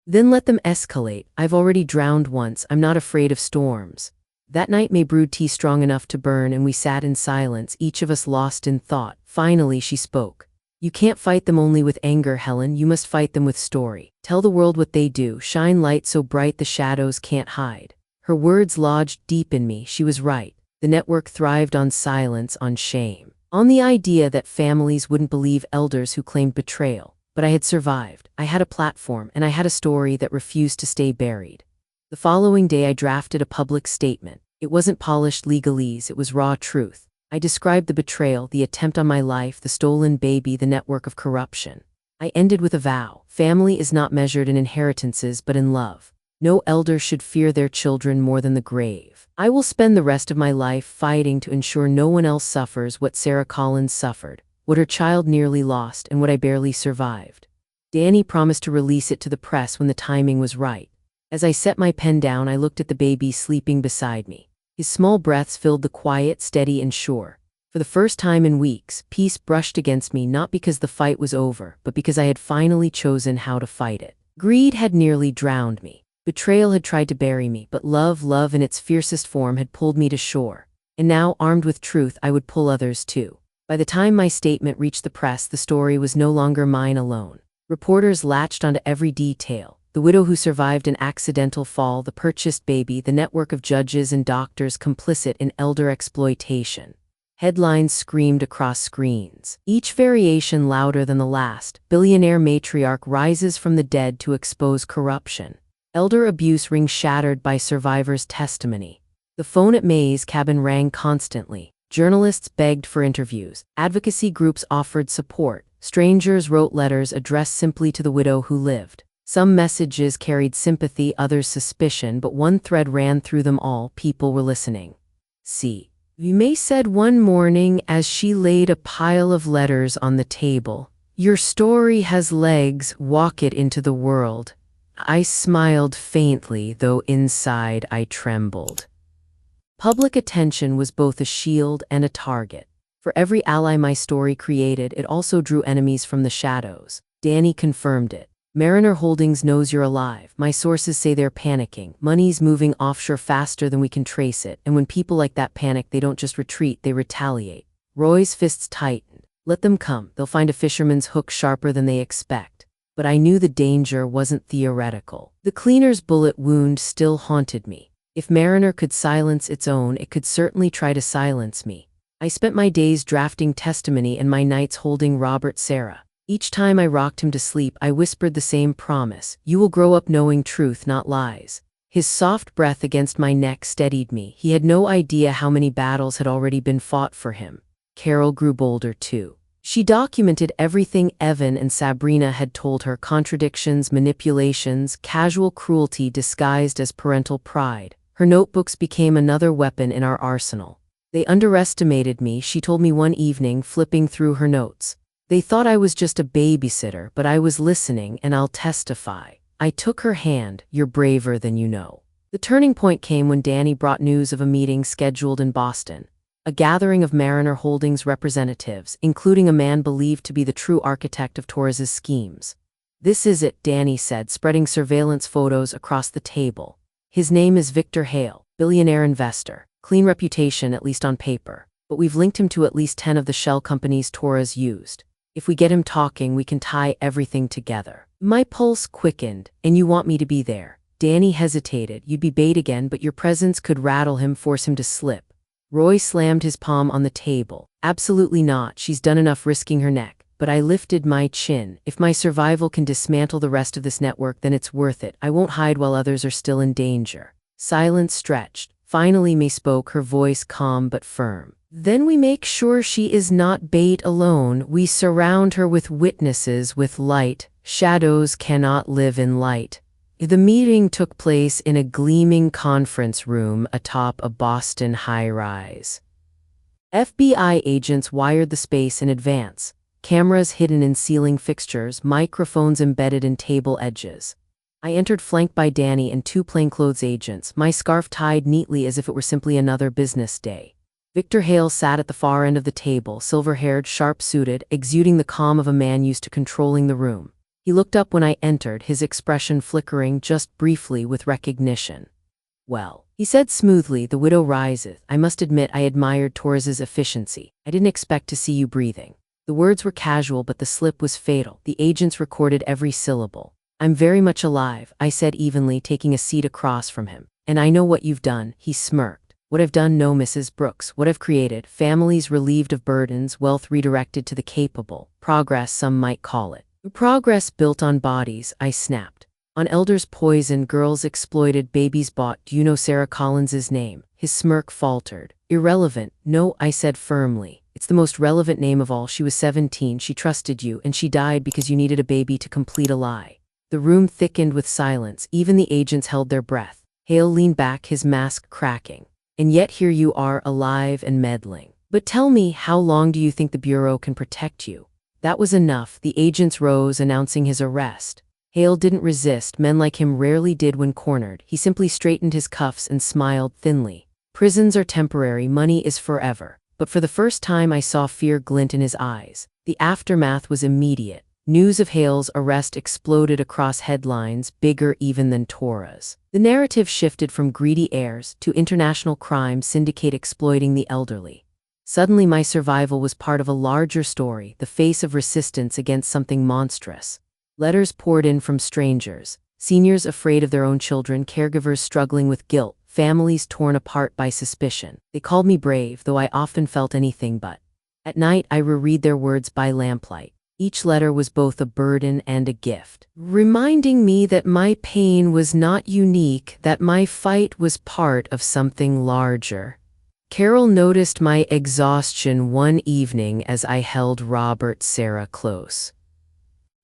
Then let them escalate. I've already drowned once. I'm not afraid of storms. That night May brewed tea strong enough to burn, and we sat in silence, each of us lost in thought. Finally she spoke. You can't fight them only with anger, Helen. You must fight them with story. Tell the world what they do. Shine light so bright the shadows can't hide. Her words lodged deep in me. She was right. The network thrived on silence, on shame, on the idea that families wouldn't believe elders who claimed betrayal. But I had survived. I had a platform, and I had a story that refused to stay buried. The following day I drafted a public statement. It wasn't polished legalese, it was raw truth. I described the betrayal, the attempt on my life, the stolen baby, the network of corruption. I ended with a vow. Family is not measured in inheritances, but in love. No elder should fear their children more than the grave. I will spend the rest of my life fighting to ensure no one else suffers what Sarah Collins suffered, what her child nearly lost, and what I barely survived. Danny promised to release it to the press when the timing was right. As I set my pen down, I looked at the baby sleeping beside me. His small breaths filled the quiet, steady, and sure. For the first time in weeks, peace brushed against me, not because the fight was over, but because I had finally chosen how to fight it. Greed had nearly drowned me. Betrayal had tried to bury me, but love in its fiercest form had pulled me to shore. And now, armed with truth, I would pull others too. By the time my statement reached the press, the story was no longer mine alone. Reporters latched onto every detail. The widow who survived an accidental fall, the purchased baby, the network of judges and doctors complicit in elder exploitation. Headlines screamed across screens, each variation louder than the last. Billionaire matriarch rises from the dead to expose corruption. Elder abuse rings shattered by survivors' testimony. The phone at May's cabin rang constantly. Journalists begged for interviews. Advocacy groups offered support. Strangers wrote letters addressed simply to the widow who lived. Some messages carried sympathy, others suspicion, but one thread ran through them all. People were listening. See, May said one morning as she laid a pile of letters on the table, "Your story has legs, walk it into the world." I smiled faintly, though inside I trembled. Public attention was both a shield and a target. For every ally my story created, it also drew enemies from the shadows. Danny confirmed it. Mariner Holdings knows you're alive. My sources say they're panicking. Money's moving offshore faster than we can trace it, and when people like that panic, they don't just retreat, they retaliate. Roy's fists tightened. Let them come. They'll find a fisherman's hook sharper than they expect. But I knew the danger wasn't theoretical. The cleaner's bullet wound still haunted me. If Mariner could silence its own, it could certainly try to silence me. I spent my days drafting testimony and my nights holding Robert Sarah. Each time I rocked him to sleep, I whispered the same promise: you will grow up knowing truth, not lies. His soft breath against my neck steadied me. He had no idea how many battles had already been fought for him. Carol grew bolder too. She documented everything Evan and Sabrina had told her: contradictions, manipulations, casual cruelty disguised as parental pride. Her notebooks became another weapon in our arsenal. They underestimated me, she told me one evening, flipping through her notes. They thought I was just a babysitter, but I was listening, and I'll testify. I took her hand. You're braver than you know. The turning point came when Danny brought news of a meeting scheduled in Boston. A gathering of Mariner Holdings representatives, including a man believed to be the true architect of Torres's schemes. This is it, Danny said, spreading surveillance photos across the table. His name is Victor Hale, billionaire investor. Clean reputation, at least on paper. But we've linked him to at least 10 of the shell companies Torres used. If we get him talking, we can tie everything together. My pulse quickened. And you want me to be there? Danny hesitated. You'd be bait again, but your presence could rattle him, force him to slip. Roy slammed his palm on the table. Absolutely not. She's done enough risking her neck. But I lifted my chin. If my survival can dismantle the rest of this network, then it's worth it. I won't hide while others are still in danger. Silence stretched. Finally, May spoke, her voice calm but firm. Then we make sure she is not bait alone. We surround her with witnesses, with light. Shadows cannot live in light. The meeting took place in a gleaming conference room atop a Boston high-rise. FBI agents wired the space in advance, cameras hidden in ceiling fixtures, microphones embedded in table edges. I entered flanked by Danny and two plainclothes agents, my scarf tied neatly as if it were simply another business day. Victor Hale sat at the far end of the table, silver-haired, sharp-suited, exuding the calm of a man used to controlling the room. He looked up when I entered, his expression flickering just briefly with recognition. "Well," he said smoothly, "the widow riseth. I must admit I admired Torres's efficiency. I didn't expect to see you breathing." The words were casual, but the slip was fatal. The agents recorded every syllable. "I'm very much alive," I said evenly, taking a seat across from him. "And I know what you've done." He smirked. "What I've done? No, Mrs. Brooks. What I've created. Families relieved of burdens, wealth redirected to the capable. Progress, some might call it." "Progress built on bodies," I snapped. "On elders poisoned, girls exploited, babies bought. Do you know Sarah Collins's name?" His smirk faltered. "Irrelevant." "No," I said firmly. "It's the most relevant name of all. She was 17, she trusted you, and she died because you needed a baby to complete a lie." The room thickened with silence. Even the agents held their breath. Hale leaned back, his mask cracking. "And yet here you are, alive and meddling. But tell me, how long do you think the Bureau can protect you?" That was enough. The agents rose, announcing his arrest. Hale didn't resist. Men like him rarely did when cornered. He simply straightened his cuffs and smiled thinly. "Prisons are temporary, money is forever." But for the first time I saw fear glint in his eyes. The aftermath was immediate. News of Hale's arrest exploded across headlines, bigger even than Torres. The narrative shifted from greedy heirs to international crime syndicate exploiting the elderly. Suddenly my survival was part of a larger story, the face of resistance against something monstrous. Letters poured in from strangers, seniors afraid of their own children, caregivers struggling with guilt, families torn apart by suspicion. They called me brave, though I often felt anything but. At night I reread their words by lamplight. Each letter was both a burden and a gift, reminding me that my pain was not unique, that my fight was part of something larger. Carol noticed my exhaustion one evening as I held Sarah close.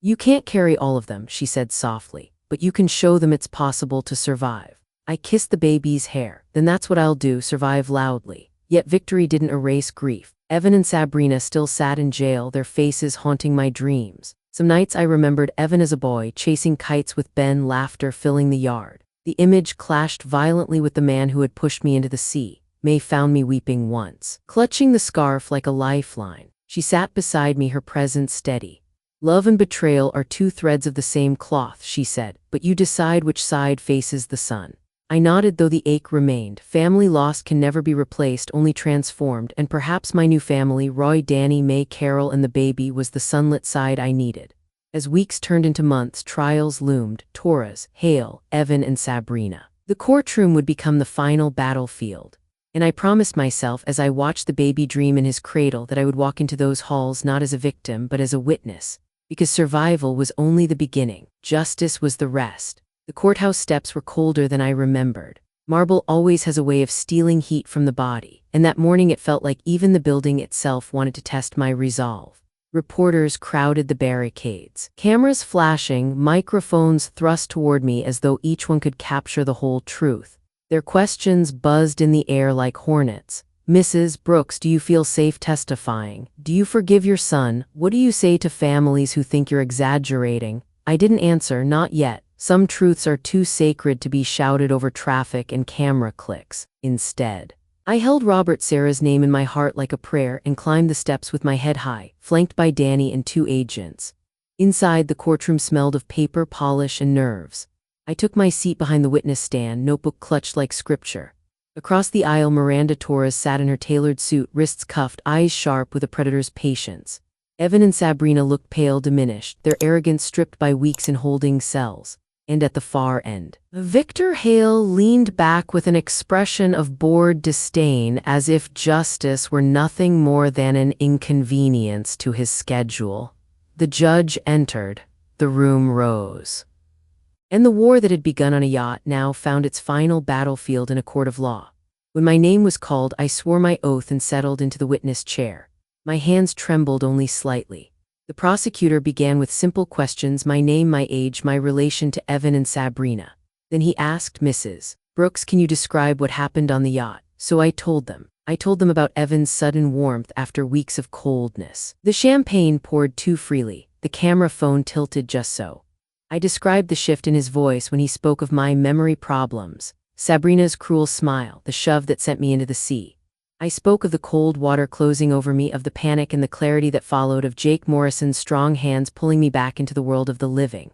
"You can't carry all of them," she said softly, "but you can show them it's possible to survive." I kissed the baby's hair. "Then that's what I'll do, survive loudly." Yet victory didn't erase grief. Evan and Sabrina still sat in jail, their faces haunting my dreams. Some nights I remembered Evan as a boy, chasing kites with Ben, laughter filling the yard. The image clashed violently with the man who had pushed me into the sea. May found me weeping once, clutching the scarf like a lifeline. She sat beside me, her presence steady. "Love and betrayal are two threads of the same cloth," she said, "but you decide which side faces the sun." I nodded, though the ache remained. Family lost can never be replaced, only transformed, and perhaps my new family, Roy, Danny, May, Carol, and the baby, was the sunlit side I needed. As weeks turned into months, trials loomed: Torres, Hale, Evan, and Sabrina. The courtroom would become the final battlefield. And I promised myself, as I watched the baby dream in his cradle, that I would walk into those halls not as a victim, but as a witness. Because survival was only the beginning. Justice was the rest. The courthouse steps were colder than I remembered. Marble always has a way of stealing heat from the body, and that morning it felt like even the building itself wanted to test my resolve. Reporters crowded the barricades, cameras flashing, microphones thrust toward me as though each one could capture the whole truth. Their questions buzzed in the air like hornets. "Mrs. Brooks, do you feel safe testifying? Do you forgive your son? What do you say to families who think you're exaggerating?" I didn't answer, not yet. Some truths are too sacred to be shouted over traffic and camera clicks. Instead, I held Sarah's name in my heart like a prayer and climbed the steps with my head high, flanked by Danny and two agents. Inside, the courtroom smelled of paper, polish, and nerves. I took my seat behind the witness stand, notebook clutched like scripture. Across the aisle, Miranda Torres sat in her tailored suit, wrists cuffed, eyes sharp with a predator's patience. Evan and Sabrina looked pale, diminished, their arrogance stripped by weeks in holding cells. And at the far end, Victor Hale leaned back with an expression of bored disdain, as if justice were nothing more than an inconvenience to his schedule. The judge entered. The room rose. And the war that had begun on a yacht now found its final battlefield in a court of law. When my name was called, I swore my oath and settled into the witness chair. My hands trembled only slightly. The prosecutor began with simple questions: my name, my age, my relation to Evan and Sabrina. Then he asked, "Mrs. Brooks, can you describe what happened on the yacht?" So I told them. I told them about Evan's sudden warmth after weeks of coldness. The champagne poured too freely, the camera phone tilted just so. I described the shift in his voice when he spoke of my memory problems, Sabrina's cruel smile, the shove that sent me into the sea. I spoke of the cold water closing over me, of the panic and the clarity that followed, of Jake Morrison's strong hands pulling me back into the world of the living.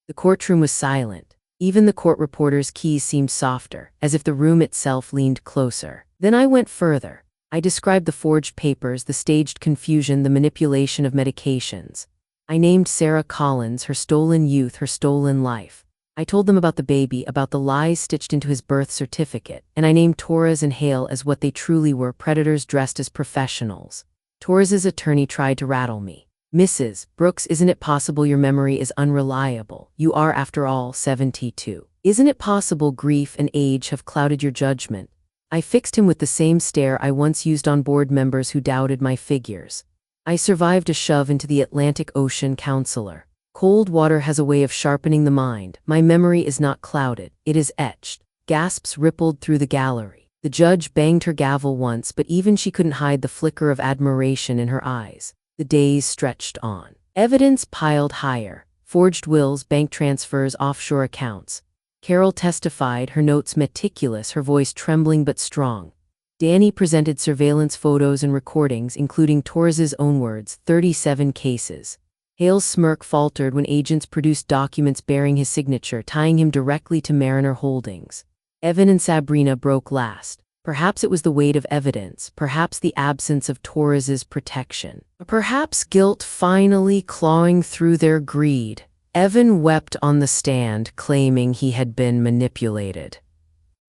The courtroom was silent. Even the court reporter's keys seemed softer, as if the room itself leaned closer. Then I went further. I described the forged papers, the staged confusion, the manipulation of medications. I named Sarah Collins, her stolen youth, her stolen life. I told them about the baby, about the lies stitched into his birth certificate, and I named Torres and Hale as what they truly were: predators dressed as professionals. Torres's attorney tried to rattle me. "Mrs. Brooks, isn't it possible your memory is unreliable? You are, after all, 72. Isn't it possible grief and age have clouded your judgment?" I fixed him with the same stare I once used on board members who doubted my figures. I survived a shove into the Atlantic Ocean, counselor. Cold water has a way of sharpening the mind. My memory is not clouded, it is etched. Gasps rippled through the gallery. The judge banged her gavel once, but even she couldn't hide the flicker of admiration in her eyes. The days stretched on. Evidence piled higher. Forged wills, bank transfers, offshore accounts. Carol testified, her notes meticulous, her voice trembling but strong. Danny presented surveillance photos and recordings, including Torres's own words, 37 cases. Hale's smirk faltered when agents produced documents bearing his signature, tying him directly to Mariner Holdings. Evan and Sabrina broke last. Perhaps it was the weight of evidence, perhaps the absence of Torres's protection, perhaps guilt finally clawing through their greed. Evan wept on the stand, claiming he had been manipulated.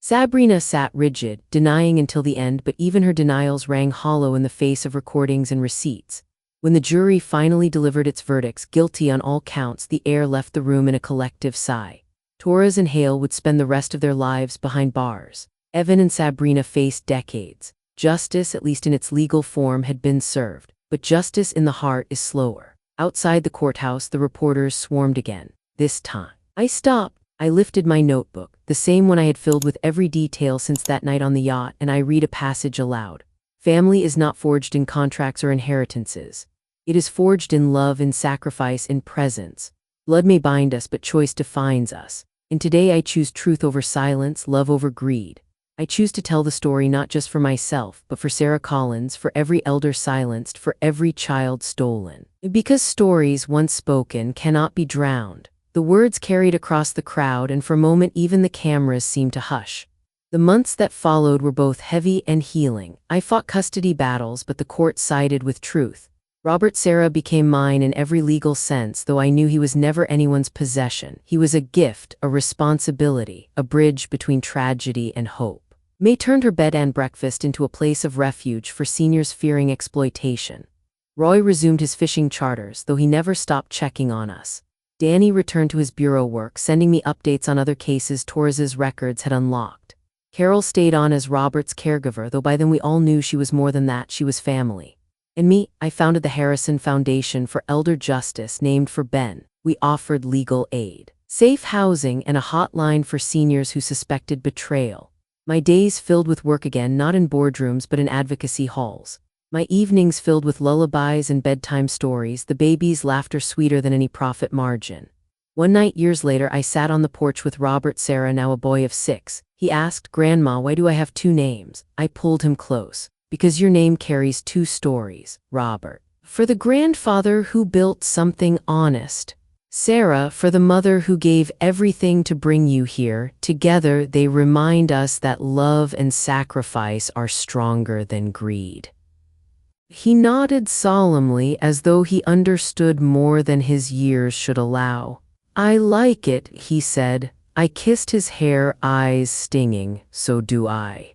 Sabrina sat rigid, denying until the end, but even her denials rang hollow in the face of recordings and receipts. When the jury finally delivered its verdicts, guilty on all counts, the air left the room in a collective sigh. Torres and Hale would spend the rest of their lives behind bars. Evan and Sabrina faced decades. Justice, at least in its legal form, had been served, but justice in the heart is slower. Outside the courthouse, the reporters swarmed again. This time, I stopped. I lifted my notebook, the same one I had filled with every detail since that night on the yacht, and I read a passage aloud. Family is not forged in contracts or inheritances. It is forged in love, in sacrifice, in presence. Blood may bind us, but choice defines us. And today I choose truth over silence, love over greed. I choose to tell the story not just for myself, but for Sarah Collins, for every elder silenced, for every child stolen. Because stories once spoken cannot be drowned. The words carried across the crowd, and for a moment even the cameras seemed to hush. The months that followed were both heavy and healing. I fought custody battles, but the court sided with truth. Robert Serra became mine in every legal sense, though I knew he was never anyone's possession. He was a gift, a responsibility, a bridge between tragedy and hope. May turned her bed and breakfast into a place of refuge for seniors fearing exploitation. Roy resumed his fishing charters, though he never stopped checking on us. Danny returned to his bureau work, sending me updates on other cases Torres's records had unlocked. Carol stayed on as Robert's caregiver, though by then we all knew she was more than that, she was family. And me, I founded the Harrison Foundation for Elder Justice, named for Ben. We offered legal aid, safe housing, and a hotline for seniors who suspected betrayal. My days filled with work again, not in boardrooms but in advocacy halls. My evenings filled with lullabies and bedtime stories, the baby's laughter sweeter than any profit margin. One night years later, I sat on the porch with Robert Serra, now a boy of 6. He asked, "Grandma, why do I have 2 names?" I pulled him close. "Because your name carries 2 stories, Robert. For the grandfather who built something honest. Sarah, for the mother who gave everything to bring you here. Together, they remind us that love and sacrifice are stronger than greed." He nodded solemnly, as though he understood more than his years should allow. "I like it," he said. I kissed his hair, eyes stinging. "So do I."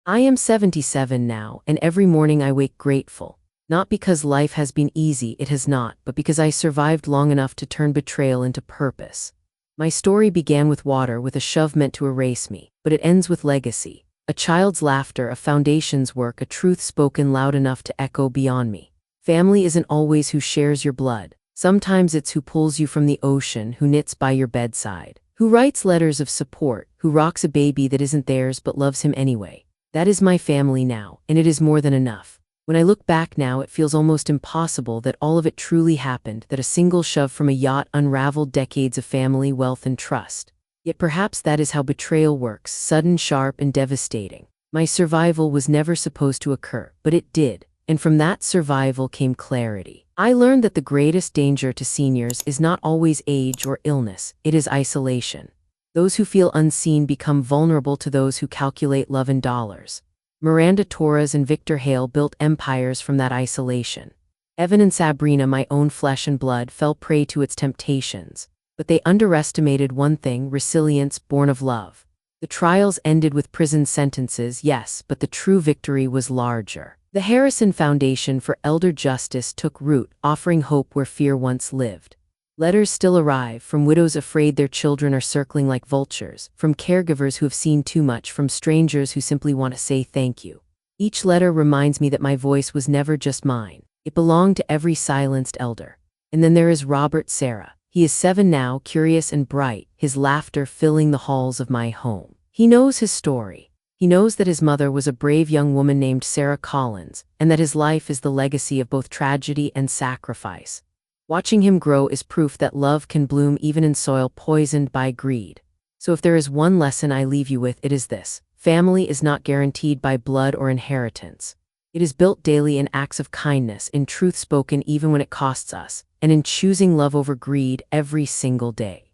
I am 77 now, and every morning I wake grateful. Not because life has been easy, it has not, but because I survived long enough to turn betrayal into purpose. My story began with water, with a shove meant to erase me, but it ends with legacy. A child's laughter, a foundation's work, a truth spoken loud enough to echo beyond me. Family isn't always who shares your blood. Sometimes it's who pulls you from the ocean, who knits by your bedside, who writes letters of support, who rocks a baby that isn't theirs but loves him anyway. That is my family now, and it is more than enough. When I look back now, it feels almost impossible that all of it truly happened, that a single shove from a yacht unraveled decades of family, wealth, and trust. Yet perhaps that is how betrayal works, sudden, sharp, and devastating. My survival was never supposed to occur, but it did, and from that survival came clarity. I learned that the greatest danger to seniors is not always age or illness, it is isolation. Those who feel unseen become vulnerable to those who calculate love in dollars. Miranda Torres and Victor Hale built empires from that isolation. Evan and Sabrina, my own flesh and blood, fell prey to its temptations. But they underestimated one thing: resilience born of love. The trials ended with prison sentences, yes, but the true victory was larger. The Harrison Foundation for Elder Justice took root, offering hope where fear once lived. Letters still arrive, from widows afraid their children are circling like vultures, from caregivers who have seen too much, from strangers who simply want to say thank you. Each letter reminds me that my voice was never just mine. It belonged to every silenced elder. And then there is Robert Sarah. He is 7 now, curious and bright, his laughter filling the halls of my home. He knows his story. He knows that his mother was a brave young woman named Sarah Collins, and that his life is the legacy of both tragedy and sacrifice. Watching him grow is proof that love can bloom even in soil poisoned by greed. So if there is one lesson I leave you with, it is this: family is not guaranteed by blood or inheritance. It is built daily in acts of kindness, in truth spoken even when it costs us, and in choosing love over greed every single day.